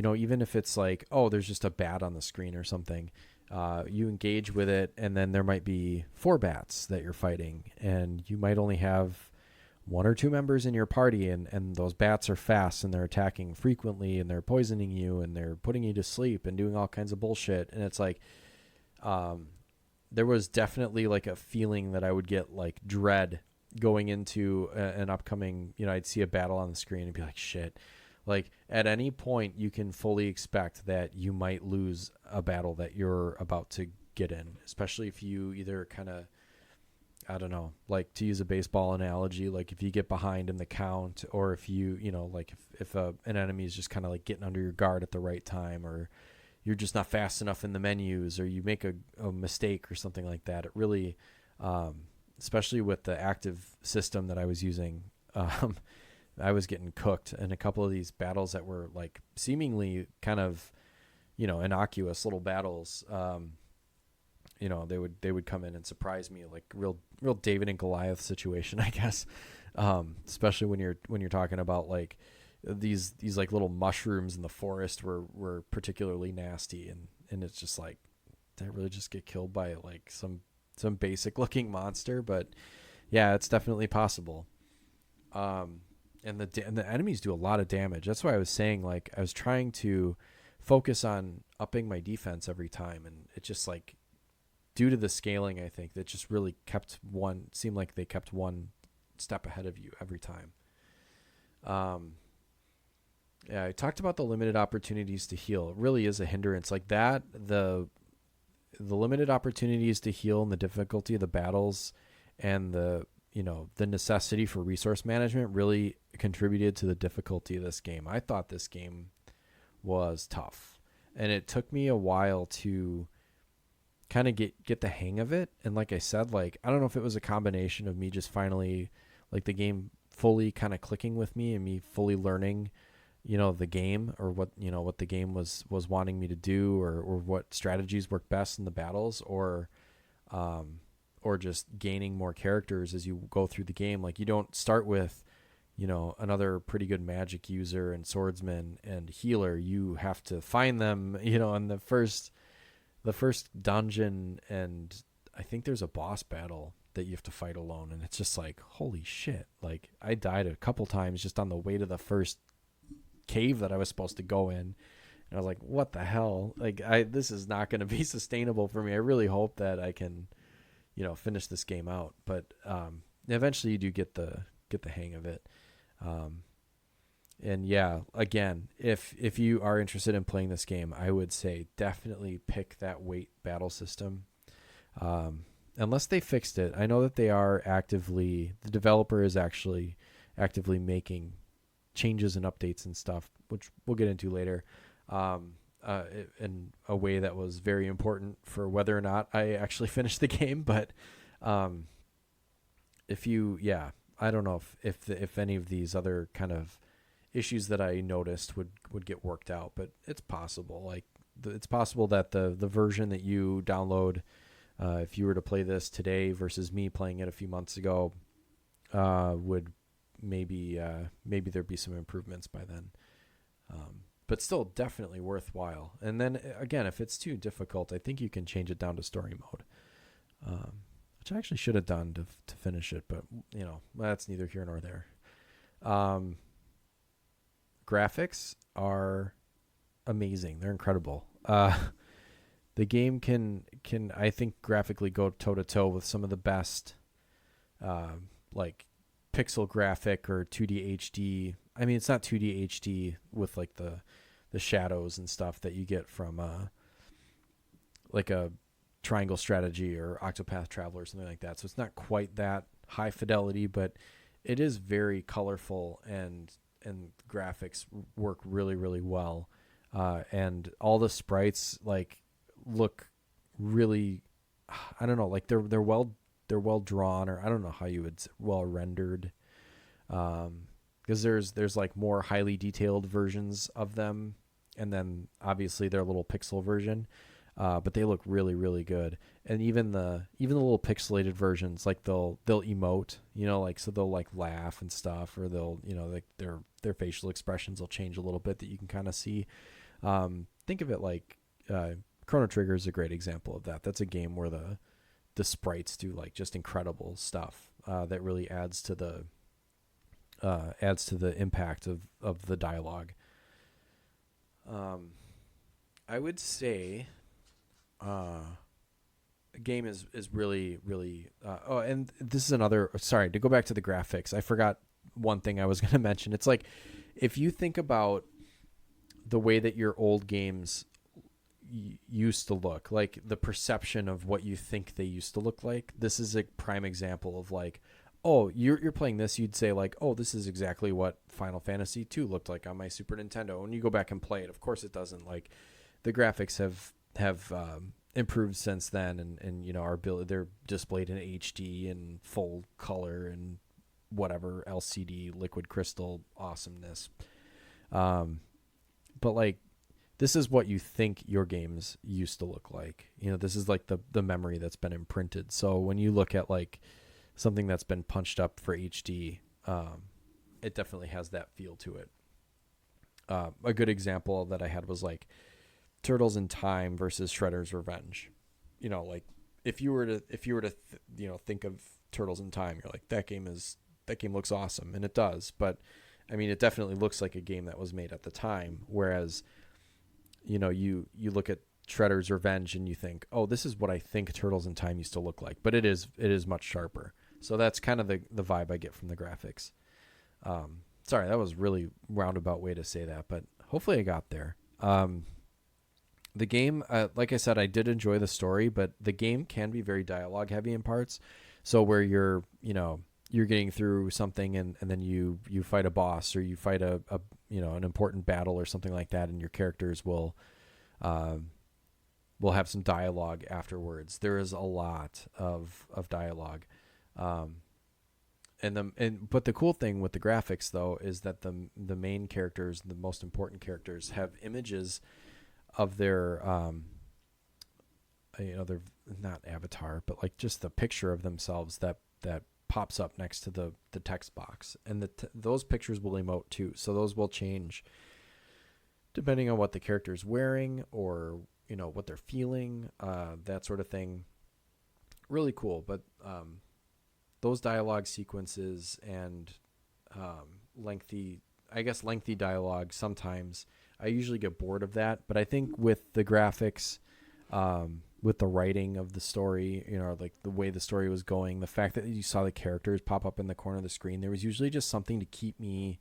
know, even if it's like, oh, there's just a bat on the screen or something, you engage with it, and then there might be 4 bats that you're fighting, and you might only have 1 or 2 members in your party, and those bats are fast, and they're attacking frequently, and they're poisoning you, and they're putting you to sleep, and doing all kinds of bullshit. And it's like, there was definitely like a feeling that I would get like dread going into an upcoming, you know, I'd see a battle on the screen and be like, shit. Like at any point you can fully expect that you might lose a battle that you're about to get in, especially if you either kind of, I don't know, like to use a baseball analogy, like if you get behind in the count, or if you know, like if an enemy is just kind of like getting under your guard at the right time, or you're just not fast enough in the menus, or you make a mistake or something like that. It really, especially with the active system that I was using, I was getting cooked in a couple of these battles that were like seemingly kind of innocuous little battles. They would come in and surprise me, like real David and Goliath situation, I guess. Especially when you're talking about like these like little mushrooms in the forest were particularly nasty, and it's just like, did I really just get killed by like some basic looking monster? But yeah, it's definitely possible. And the enemies do a lot of damage. That's why I was saying, like, I was trying to focus on upping my defense every time, and it just like, due to the scaling, I think that just really seemed like they kept one step ahead of you every time. Yeah, I talked about the limited opportunities to heal. It really is a hindrance like that. The limited opportunities to heal and the difficulty of the battles and the necessity for resource management really contributed to the difficulty of this game. I thought this game was tough, and it took me a while to kind of get the hang of it. And like I said, like, I don't know if it was a combination of me just finally, like, the game fully kind of clicking with me and me fully learning, the game, or what the game was wanting me to do, or what strategies work best in the battles, or just gaining more characters as you go through the game. Like, you don't start with, another pretty good magic user and swordsman and healer. You have to find them, in the first dungeon, and I think there's a boss battle that you have to fight alone, and it's just like, holy shit. Like, I died a couple times just on the way to the first cave that I was supposed to go in, and I was like, what the hell? Like, this is not going to be sustainable for me. I really hope that I can finish this game out, but eventually you do get the hang of it. And yeah, again, if you are interested in playing this game, I would say definitely pick that weight battle system. Unless they fixed it. I know that the developer is actually actively making changes and updates and stuff, which we'll get into later, in a way that was very important for whether or not I actually finished the game. But I don't know if any of these other kind of issues that I noticed would get worked out, but it's possible. Like, it's possible that the version that you download, if you were to play this today versus me playing it a few months ago, would maybe there'd be some improvements by then. But still definitely worthwhile. And then again, if it's too difficult, I think you can change it down to story mode, which I actually should have done to finish it, but that's neither here nor there. Graphics are amazing. They're incredible. The game can I think graphically go toe to toe with some of the best, like pixel graphic or 2D HD. I mean, it's not 2D HD with like the shadows and stuff that you get from like a Triangle Strategy or Octopath Traveler or something like that. So it's not quite that high fidelity, but it is very colorful, and graphics work really, really well. And all the sprites like look really, I don't know, like they're well drawn, or I don't know how you would say, well rendered. Because there's like more highly detailed versions of them, and then obviously their little pixel version, but they look really, really good. And even the little pixelated versions, like they'll emote, like, so they'll like laugh and stuff, or they'll like their facial expressions will change a little bit that you can kind of see. Think of it like Chrono Trigger is a great example of that. That's a game where the sprites do like just incredible stuff that really adds to the impact of the dialogue. I would say the game is really, really and this is another, sorry, to go back to the graphics, I forgot one thing I was going to mention. It's like, if you think about the way that your old games used to look, like the perception of what you think they used to look like, this is a prime example of like, oh, you're playing this, you'd say like, oh, this is exactly what Final Fantasy 2 looked like on my Super Nintendo. And you go back and play it, of course it doesn't. Like, the graphics have improved since then, and our ability, they're displayed in HD and full color and whatever LCD liquid crystal awesomeness. But like, this is what you think your games used to look like. This is like the memory that's been imprinted. So when you look at like something that's been punched up for HD, it definitely has that feel to it. A good example that I had was like Turtles in Time versus Shredder's Revenge. Like if you were to think of Turtles in Time, you're like, that game looks awesome, and it does. But I mean, it definitely looks like a game that was made at the time. Whereas, you look at Shredder's Revenge and you think, oh, this is what I think Turtles in Time used to look like. But it is much sharper. So that's kind of the vibe I get from the graphics. Sorry, that was really roundabout way to say that, but hopefully I got there. The game, like I said, I did enjoy the story, but the game can be very dialogue heavy in parts. So where you're getting through something and then you fight a boss, or you fight an important battle or something like that, and your characters will have some dialogue afterwards. There is a lot of dialogue. But the cool thing with the graphics though is that the main characters, the most important characters, have images of their they're not avatar, but like just the picture of themselves that pops up next to the text box, and those pictures will emote too. So those will change depending on what the character is wearing, or what they're feeling, that sort of thing. Really cool. But those dialogue sequences and lengthy dialogue, sometimes I usually get bored of that. But I think with the graphics, with the writing of the story, like the way the story was going, the fact that you saw the characters pop up in the corner of the screen, there was usually just something to keep me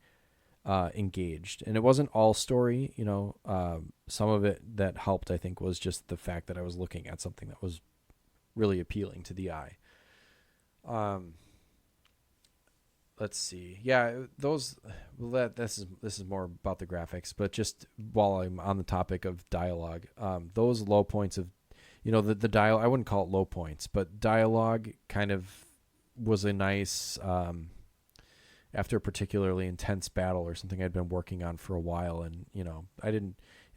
engaged. And it wasn't all story, some of it that helped, I think, was just the fact that I was looking at something that was really appealing to the eye. Let's see. Yeah, this is more about the graphics, but just while I'm on the topic of dialogue, those low points of, the dialogue, I wouldn't call it low points, but dialogue kind of was a nice, after a particularly intense battle or something I'd been working on for a while. And,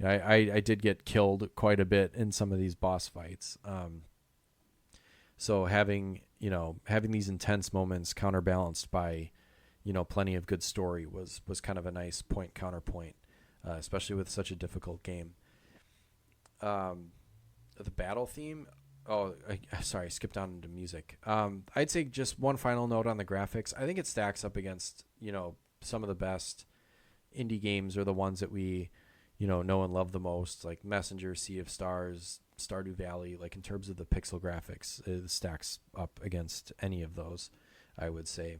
I did get killed quite a bit in some of these boss fights. So having these intense moments counterbalanced by, plenty of good story was kind of a nice counterpoint, especially with such a difficult game. The battle theme. Oh, sorry, I skipped on into music. I'd say just one final note on the graphics. I think it stacks up against, some of the best indie games, or the ones that we, know and love the most, like Messenger, Sea of Stars, Stardew Valley. Like in terms of the pixel graphics, it stacks up against any of those, I would say.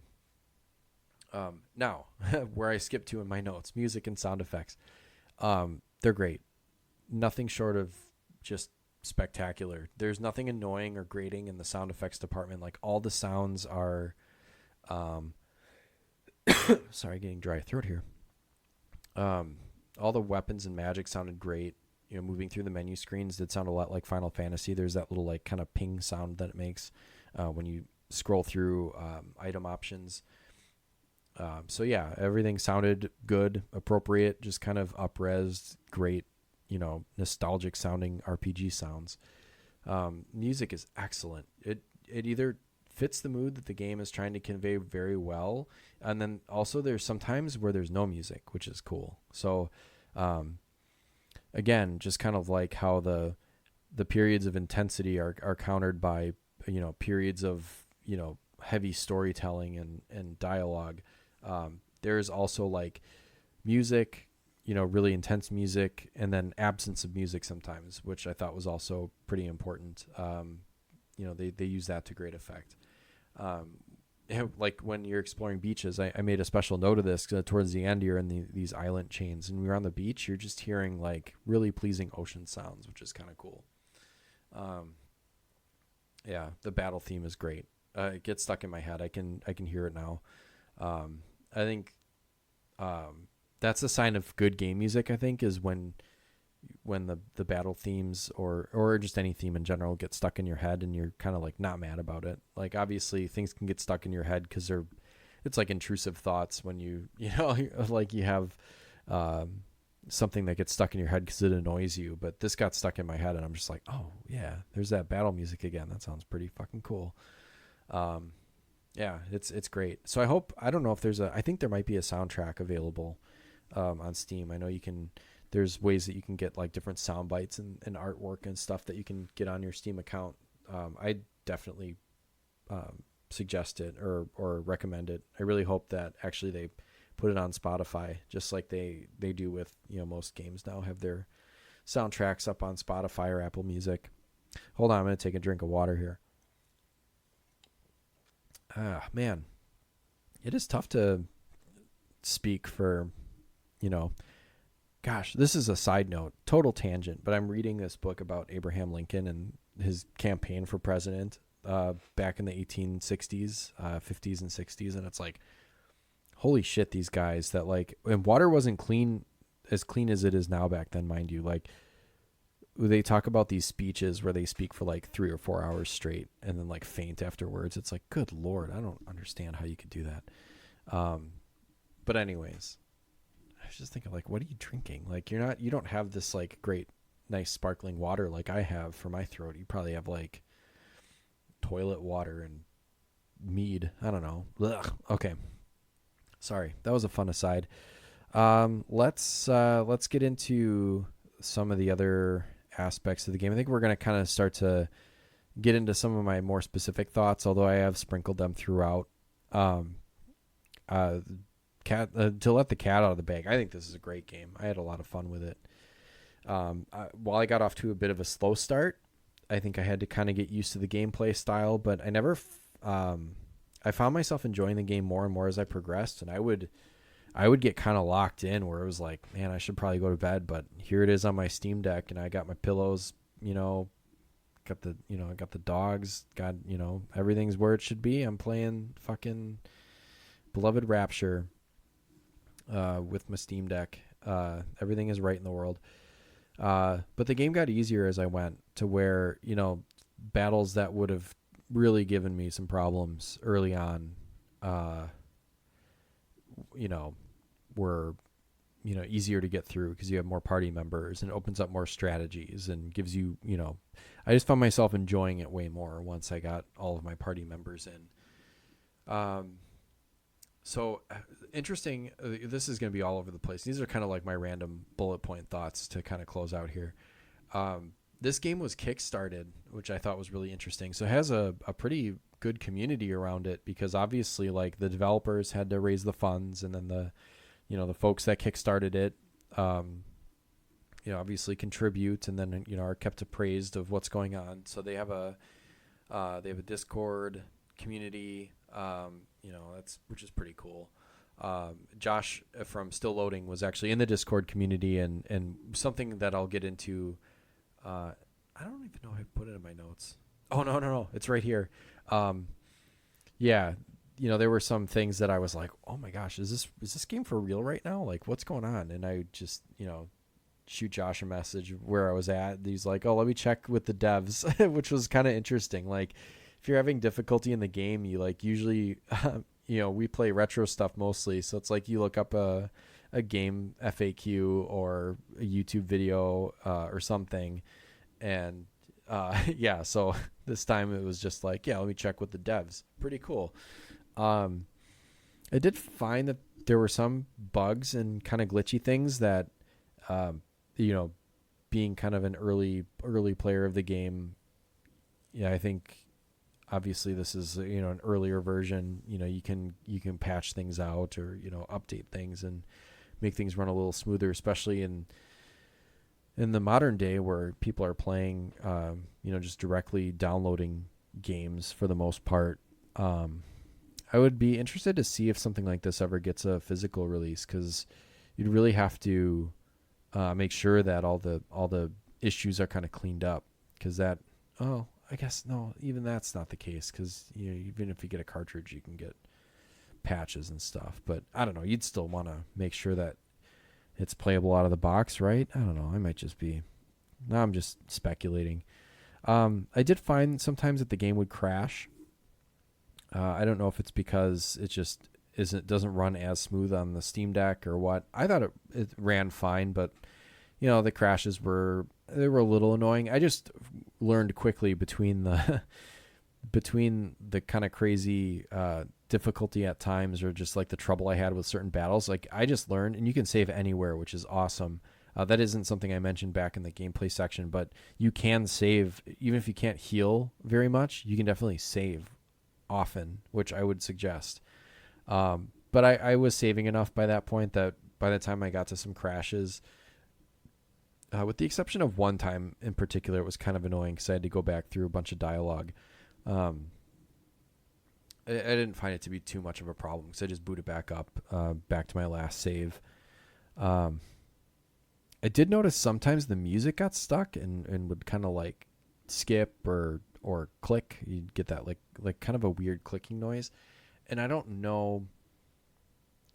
Now, where I skipped to in my notes, music and sound effects. They're great. Nothing short of just spectacular. There's nothing annoying or grating in the sound effects department. Like all the sounds are, sorry, getting dry throat here. All the weapons and magic sounded great. Moving through the menu screens did sound a lot like Final Fantasy. There's that little like kind of ping sound that it makes when you scroll through item options. So yeah, everything sounded good, appropriate, just kind of up-res, great, nostalgic sounding RPG sounds. Music is excellent. It either fits the mood that the game is trying to convey very well, and then also there's some times where there's no music, which is cool. So again, just kind of like how the periods of intensity are countered by periods of heavy storytelling and dialogue. There's also like music, really intense music, and then absence of music sometimes, which I thought was also pretty important. They use that to great effect. Like when you're exploring beaches, I made a special note of this because towards the end you're in these island chains, and when you're on the beach, you're just hearing like really pleasing ocean sounds, which is kind of cool. Yeah, the battle theme is great. It gets stuck in my head. I can hear it now. I think that's a sign of good game music, I think, is when the battle themes or just any theme in general get stuck in your head and you're kind of like not mad about it. Like obviously things can get stuck in your head because it's like intrusive thoughts when you like you have something that gets stuck in your head because it annoys you. But this got stuck in my head, and I'm just like, oh yeah, there's that battle music again. That sounds pretty fucking cool. Yeah, it's great. So I don't know if I think there might be a soundtrack available on Steam. I know there's ways that you can get like different sound bites and artwork and stuff that you can get on your Steam account. I definitely suggest it or recommend it. I really hope that actually they put it on Spotify, just like they do with, most games now have their soundtracks up on Spotify or Apple Music. Hold on, I'm going to take a drink of water here. Man, it is tough to speak for, gosh, this is a side note, total tangent, but I'm reading this book about Abraham Lincoln and his campaign for president back in the 1860s, 50s and 60s. And it's like, holy shit, these guys that and water wasn't as clean as it is now back then, mind you. Like, they talk about these speeches where they speak for like 3 or 4 hours straight and then like faint afterwards. It's like, good Lord, I don't understand how you could do that. But anyways, I was just thinking, like, what are you drinking? Like, you don't have this like great, nice sparkling water like I have for my throat. You probably have like toilet water and mead. I don't know. Ugh. Okay. Sorry. That was a fun aside. Let's get into some of the other aspects of the game. I think we're going to kind of start to get into some of my more specific thoughts, although I have sprinkled them throughout. To let the cat out of the bag. I think this is a great game. I had a lot of fun with it. While I got off to a bit of a slow start, I think I had to kind of get used to the gameplay style, but I never, I found myself enjoying the game more and more as I progressed, and I would get kind of locked in where it was like, man, I should probably go to bed, but here it is on my Steam Deck, and I got my pillows, got the dogs, got, everything's where it should be. I'm playing fucking beloved Rapture with my Steam Deck. Everything is right in the world. But the game got easier as I went to where, battles that would have really given me some problems early on, were, easier to get through because you have more party members and it opens up more strategies and gives you, I just found myself enjoying it way more once I got all of my party members in. So interesting. This is going to be all over the place. These are kind of like my random bullet point thoughts to kind of close out here. This game was kickstarted, which I thought was really interesting. So it has a pretty good community around it because obviously like the developers had to raise the funds, and then the folks that kickstarted it, obviously contribute, and then, are kept appraised of what's going on. So they have a Discord community, which is pretty cool. Josh from Still Loading was actually in the Discord community, and something that I'll get into. I don't even know if I put it in my notes. Oh, no. It's right here. Yeah, there were some things that I was like, oh my gosh, is this game for real right now? Like, what's going on? And I just, shoot Josh a message where I was at. He's like, oh, let me check with the devs, which was kind of interesting. Like, if you're having difficulty in the game, you like usually, we play retro stuff mostly. So it's like you look up a game FAQ or a YouTube video or something. And yeah, so this time it was just like, yeah, let me check with the devs. Pretty cool. I did find that there were some bugs and kind of glitchy things that, being kind of an early player of the game. Yeah, I think obviously this is, an earlier version, you can patch things out or, update things and make things run a little smoother, especially in the modern day where people are playing, just directly downloading games for the most part. I would be interested to see if something like this ever gets a physical release, because you'd really have to make sure that all the issues are kind of cleaned up, because I guess no, even that's not the case, because even if you get a cartridge, you can get patches and stuff. But I don't know, you'd still want to make sure that it's playable out of the box, right? I don't know. I might just be. Now I'm just speculating. I did find sometimes that the game would crash. I don't know if it's because doesn't run as smooth on the Steam Deck or what. I thought it ran fine, but the crashes were a little annoying. I just learned quickly between the kind of crazy difficulty at times, or just like the trouble I had with certain battles. Like I just learned, and you can save anywhere, which is awesome. That isn't something I mentioned back in the gameplay section, but you can save even if you can't heal very much. You can definitely save often, which I would suggest. But I was saving enough by that point that by the time I got to some crashes, with the exception of one time in particular, it was kind of annoying because I had to go back through a bunch of dialogue. I didn't find it to be too much of a problem because I just booted back up, back to my last save. I did notice sometimes the music got stuck and would kind of like skip or click. You'd get that like kind of a weird clicking noise. And I don't know.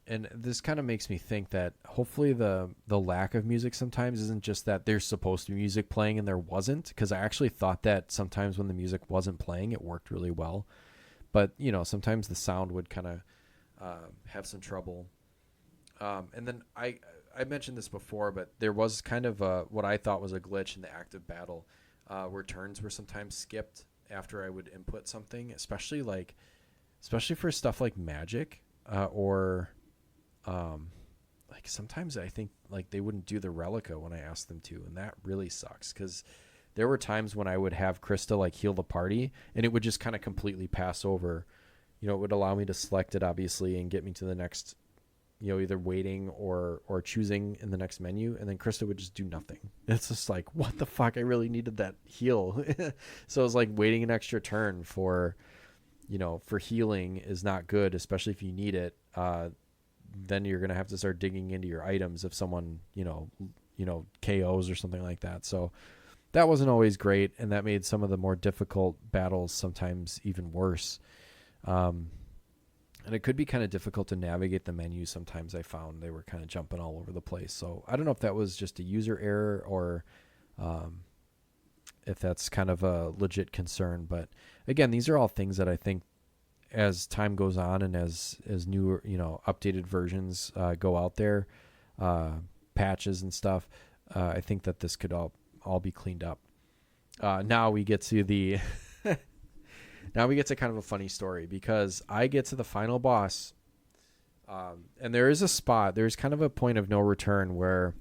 And this kind of makes me think that hopefully the lack of music sometimes isn't just that there's supposed to be music playing and there wasn't, because I actually thought that sometimes when the music wasn't playing, it worked really well. But, sometimes the sound would kind of have some trouble. And then I mentioned this before, but there was kind of what I thought was a glitch in the active battle, where turns were sometimes skipped after I would input something, especially for stuff like magic, or like sometimes I think like they wouldn't do the Relica when I asked them to, and that really sucks because there were times when I would have Krista like heal the party and it would just kind of completely pass over. It would allow me to select it obviously and get me to the next, either waiting or choosing in the next menu, and then Krista would just do nothing. It's just like, what the fuck? I really needed that heal. So it was like waiting an extra turn for healing is not good, especially if you need it. Then you're going to have to start digging into your items if someone, KOs or something like that. So that wasn't always great. And that made some of the more difficult battles sometimes even worse. And it could be kind of difficult to navigate the menu. Sometimes I found they were kind of jumping all over the place. So I don't know if that was just a user error or if that's kind of a legit concern. But again, these are all things that I think as time goes on and as new, updated versions go out there, patches and stuff, I think that this could all be cleaned up. Now we get to now we get to kind of a funny story, because I get to the final boss, and there is a spot, there's kind of a point of no return where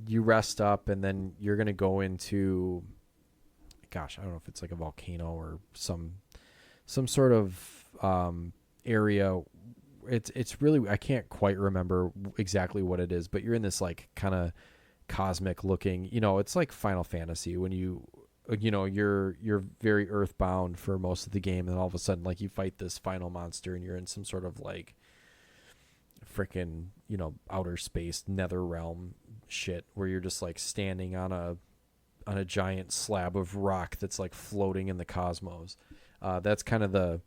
you rest up and then you're going to go into, gosh, I don't know if it's like a volcano or some sort of area. It's really, I can't quite remember exactly what it is, but you're in this like kind of cosmic looking, it's like Final Fantasy when you're very earthbound for most of the game, and all of a sudden like you fight this final monster and you're in some sort of like freaking outer space nether realm shit where you're just like standing on a giant slab of rock that's like floating in the cosmos. That's kind of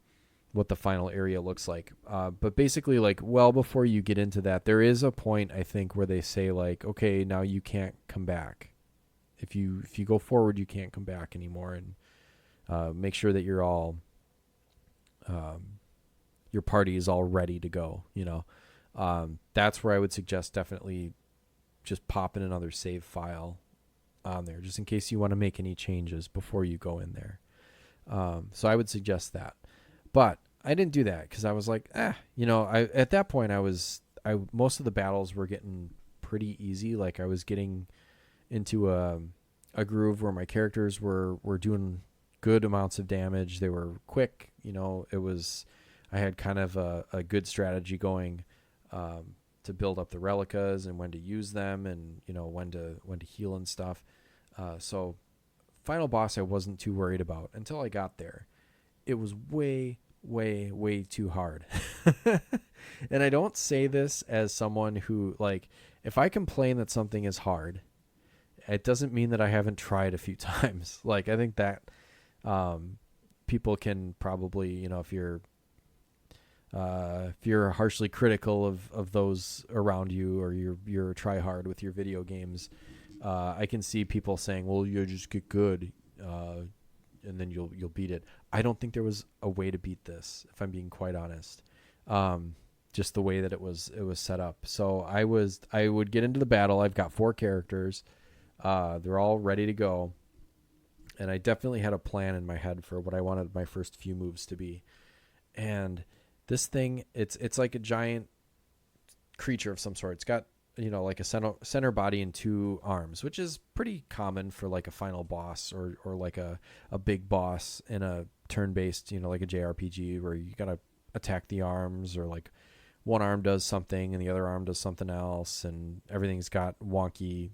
what the final area looks like. But basically, like, well before you get into that, there is a point I think where they say like, okay, now you can't come back. If you go forward, you can't come back anymore, and make sure that you're all your party is all ready to go. That's where I would suggest definitely just popping another save file on there, just in case you want to make any changes before you go in there. So I would suggest that, but I didn't do that because I was like, at that point most of the battles were getting pretty easy. Like I was getting into a groove where my characters were doing good amounts of damage. They were quick. I had kind of a good strategy going, to build up the relicas and when to use them and, when to heal and stuff. So final boss I wasn't too worried about until I got there. It was way, way, way too hard. And I don't say this as someone who, like, if I complain that something is hard, it doesn't mean that I haven't tried a few times. Like, I think that people can probably, if you're harshly critical of those around you, or you're try hard with your video games, I can see people saying, well, you just get good, and then you'll beat it. I don't think there was a way to beat this, if I'm being quite honest. Just the way that it was set up. So I would get into the battle. I've got 4 characters. They're all ready to go. And I definitely had a plan in my head for what I wanted my first few moves to be. And this thing, it's like a giant creature of some sort. It's got, like a center body and 2 arms, which is pretty common for like a final boss or like a big boss in a turn-based, like a JRPG where you got to attack the arms, or like one arm does something and the other arm does something else, and everything's got wonky,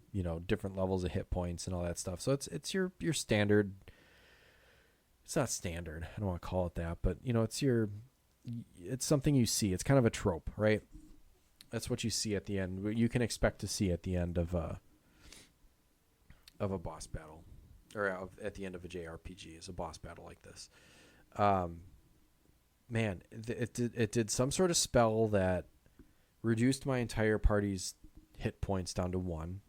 different levels of hit points and all that stuff. So it's your standard. It's not standard. I don't want to call it that, but it's something you see. It's kind of a trope, right? That's what you see at the end. What you can expect to see at the end of a boss battle, or at the end of a JRPG is a boss battle like this. Man, it did some sort of spell that reduced my entire party's hit points down to 1.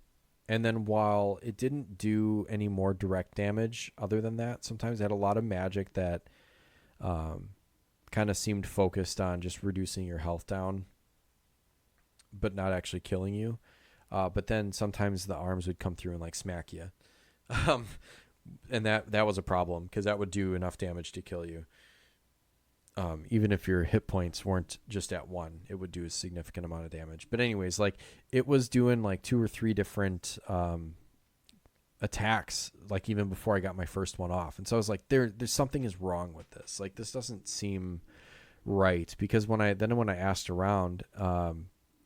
And then while it didn't do any more direct damage other than that, sometimes it had a lot of magic that kind of seemed focused on just reducing your health down, but not actually killing you. But then sometimes the arms would come through and like smack you. And that was a problem, because that would do enough damage to kill you. Even if your hit points weren't just at 1, it would do a significant amount of damage. But anyways, like it was doing like 2 or 3 different attacks, like even before I got my first one off. And so I was like, there's something is wrong with this. Like this doesn't seem right. Because when I asked around and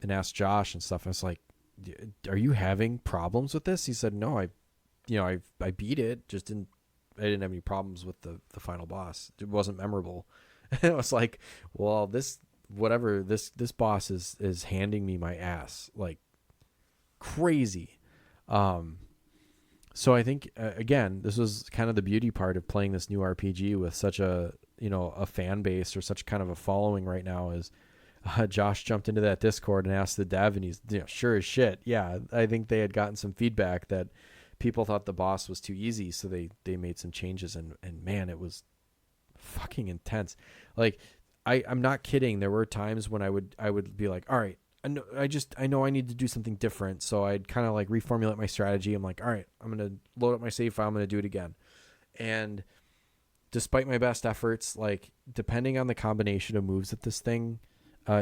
asked Josh and stuff, I was like, are you having problems with this? He said, no, I beat it. I didn't have any problems with the final boss. It wasn't memorable. And I was like, well, this boss is handing me my ass like crazy. So I think, again, this was kind of the beauty part of playing this new RPG with such a fan base, or such kind of a following right now, is Josh jumped into that Discord and asked the dev, and he's sure as shit. Yeah, I think they had gotten some feedback that people thought the boss was too easy, so they made some changes, and man, it was fucking intense. Like I'm not kidding. There were times when I would be like, all right, I know I need to do something different. So I'd kind of like reformulate my strategy. I'm like, all right, I'm going to load up my save file. I'm going to do it again. And despite my best efforts, like depending on the combination of moves that this thing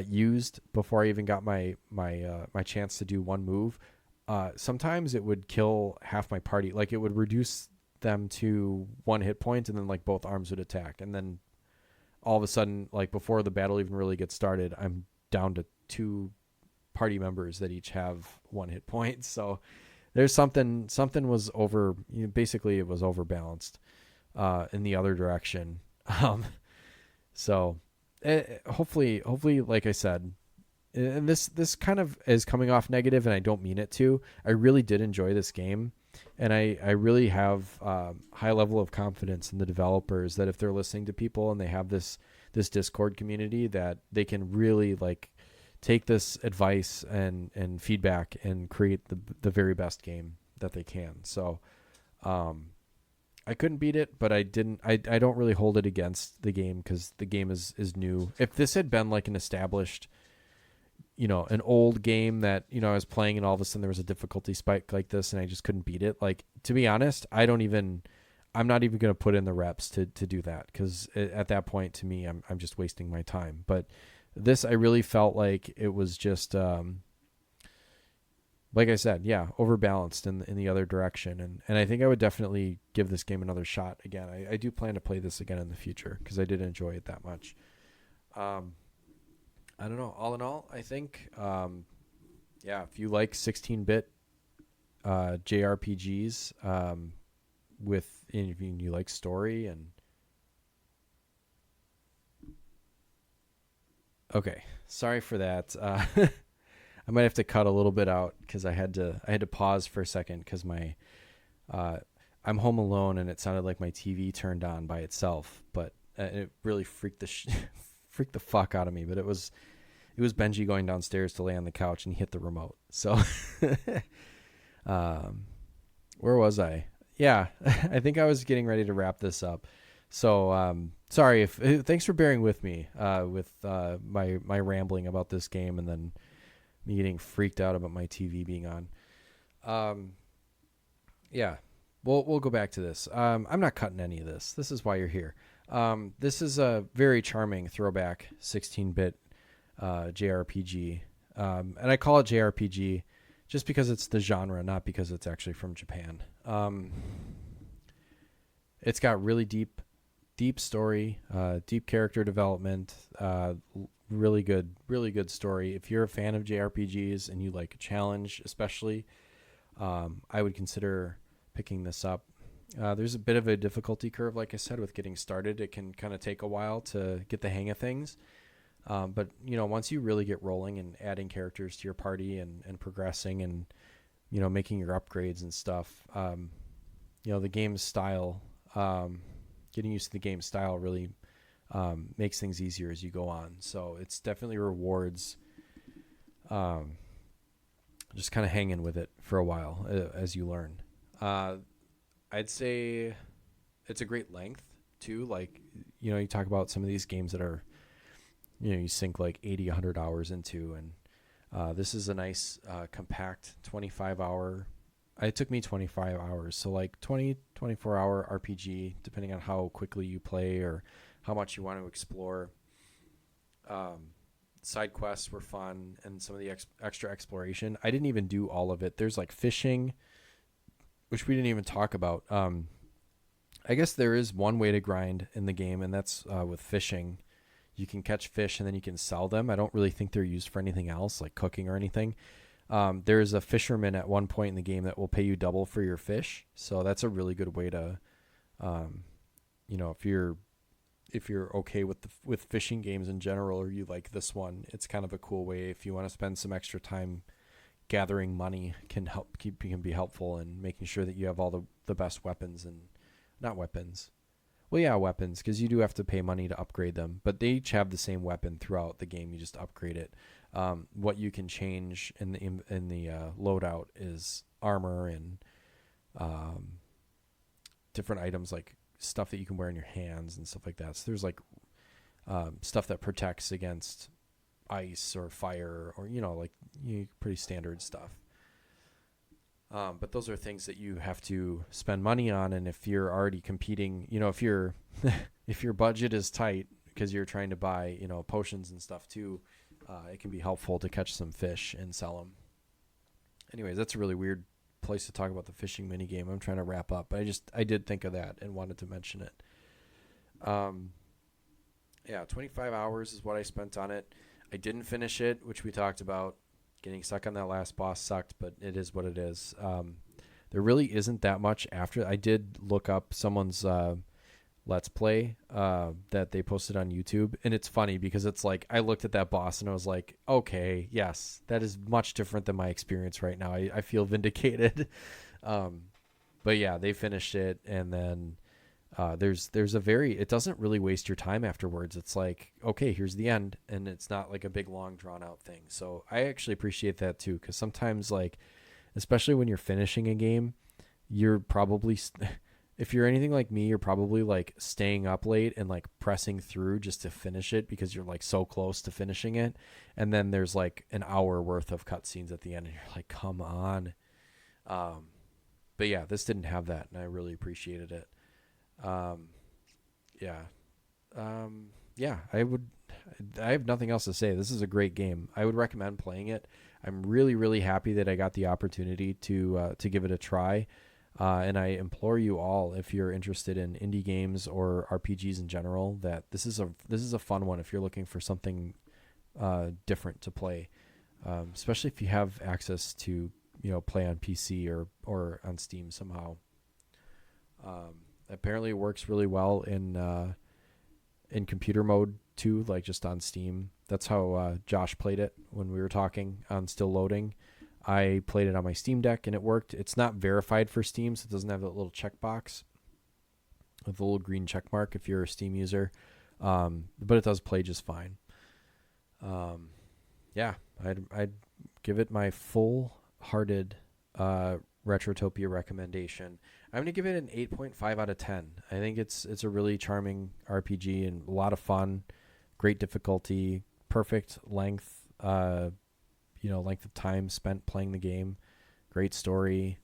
used before I even got my chance to do one move, sometimes it would kill half my party. Like it would reduce them to 1 hit point, and then like both arms would attack, and then all of a sudden, like before the battle even really gets started, I'm down to 2 party members that each have 1 hit point. So there's something was over, basically it was overbalanced in the other direction. So hopefully, like I said, and this kind of is coming off negative, and I don't mean it to. I really did enjoy this game. And I really have high level of confidence in the developers that if they're listening to people and they have this Discord community, that they can really like take this advice and feedback and create the very best game that they can. So I couldn't beat it, but I don't really hold it against the game, because the game is new. If this had been like an established, an old game that, I was playing and all of a sudden there was a difficulty spike like this and I just couldn't beat it. Like, to be honest, I'm not even going to put in the reps to do that, because at that point, to me, I'm just wasting my time. But this, I really felt like it was just, like I said, yeah, overbalanced in the other direction. And I think I would definitely give this game another shot again. I do plan to play this again in the future, because I did enjoy it that much. I don't know. All in all, I think, if you like 16-bit JRPGs, if you like story and... Okay, sorry for that. I might have to cut a little bit out, because I had to pause for a second, because I'm home alone and it sounded like my TV turned on by itself, but it really freaked the fuck out of me. But it was Benji going downstairs to lay on the couch and he hit the remote. So where was I? Yeah, I think I was getting ready to wrap this up. So Sorry if thanks for bearing with me with my rambling about this game and then me getting freaked out about my TV being on. Yeah, we'll go back to this. I'm not cutting any of this. This is why you're here. This is a very charming throwback 16-bit JRPG, and I call it JRPG just because it's the genre, not because it's actually from Japan. It's got really deep story, deep character development, really good story. If you're a fan of JRPGs and you like a challenge, especially, I would consider picking this up. There's a bit of a difficulty curve, like I said, with getting started. It can kind of take a while to get the hang of things. But, once you really get rolling and adding characters to your party and progressing and, making your upgrades and stuff, the game's style, getting used to the game style really makes things easier as you go on. So it's definitely rewards just kind of hanging with it for a while as you learn. I'd say it's a great length too. Like, you talk about some of these games that are, you sink like 80, 100 hours into, and this is a nice compact 25-hour. It took me 25 hours. So like 24-hour RPG, depending on how quickly you play or how much you want to explore. Side quests were fun, and some of the extra exploration. I didn't even do all of it. There's like fishing, which we didn't even talk about. I guess there is one way to grind in the game, and that's with fishing. You can catch fish and then you can sell them. I don't really think they're used for anything else, like cooking or anything. There's a fisherman at one point in the game that will pay you double for your fish. So that's a really good way to, if you're okay with fishing games in general, or you like this one, it's kind of a cool way. If you want to spend some extra time gathering money, can be helpful in making sure that you have all the best weapons and not weapons. Well, yeah, weapons, because you do have to pay money to upgrade them, but they each have the same weapon throughout the game. You just upgrade it. What you can change in the loadout is armor and different items, like stuff that you can wear in your hands and stuff like that. So there's like stuff that protects against ice or fire, or pretty standard stuff. But those are things that you have to spend money on, and if you're already competing, if your budget is tight because you're trying to buy potions and stuff too, it can be helpful to catch some fish and sell them. Anyways, that's a really weird place to talk about the fishing mini game. I'm trying to wrap up, but I did think of that and wanted to mention it. 25 hours is what I spent on it. I didn't finish it, which we talked about. Getting stuck on that last boss sucked, but it is what it is. There really isn't that much after. I did look up someone's Let's Play that they posted on YouTube, and it's funny because it's like I looked at that boss and I was like, okay, yes, that is much different than my experience right now. I feel vindicated. But yeah, they finished it, and then there's it doesn't really waste your time afterwards. It's like, okay, here's the end, and it's not like a big long drawn out thing. So I actually appreciate that too, because sometimes, like, especially when you're finishing a game, you're probably if you're anything like me, you're probably like staying up late and like pressing through just to finish it because you're like so close to finishing it, and then there's like an hour worth of cutscenes at the end, and you're like, come on. But yeah, this didn't have that, and I really appreciated it. I have nothing else to say. This is a great game. I would recommend playing it. I'm really, really happy that I got the opportunity to give it a try. And I implore you all, if you're interested in indie games or RPGs in general, that this is a fun one if you're looking for something different to play, especially if you have access to play on PC or on Steam somehow. Apparently it works really well in computer mode too, like just on Steam. That's how Josh played it when we were talking on Still Loading. I played it on my Steam Deck and it worked. It's not verified for Steam, so it doesn't have that little checkbox with the little green check mark if you're a Steam user. But it does play just fine. I'd give it my full-hearted Retrotopia recommendation. I'm going to give it an 8.5 out of 10. I think it's a really charming RPG and a lot of fun, great difficulty, perfect length, length of time spent playing the game, great story,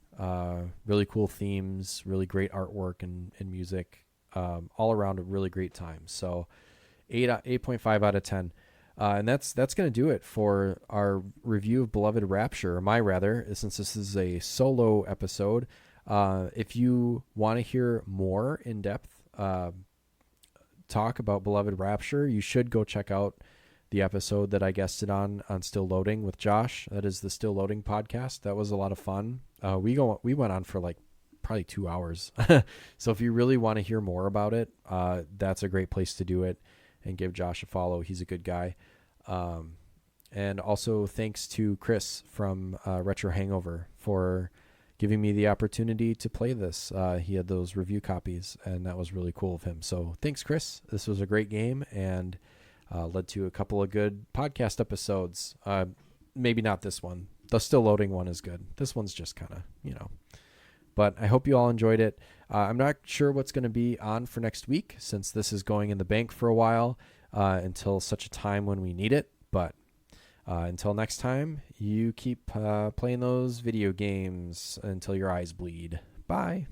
really cool themes, really great artwork and music, all around a really great time. So 8.5 out of 10. And that's going to do it for our review of Beloved Rapture, or my rather, since this is a solo episode. If you want to hear more in-depth talk about Beloved Rapture, you should go check out the episode that I guested on Still Loading with Josh. That is the Still Loading podcast. That was a lot of fun. We went on for like probably 2 hours. So if you really want to hear more about it, that's a great place to do it. And give Josh a follow. He's a good guy. And also thanks to Chris from Retro Hangover for giving me the opportunity to play this. He had those review copies, and that was really cool of him. So thanks, Chris. This was a great game and led to a couple of good podcast episodes. Maybe not this one. The Still Loading one is good. This one's just kind of, But I hope you all enjoyed it. I'm not sure what's going to be on for next week since this is going in the bank for a while until such a time when we need it. But until next time, you keep playing those video games until your eyes bleed. Bye.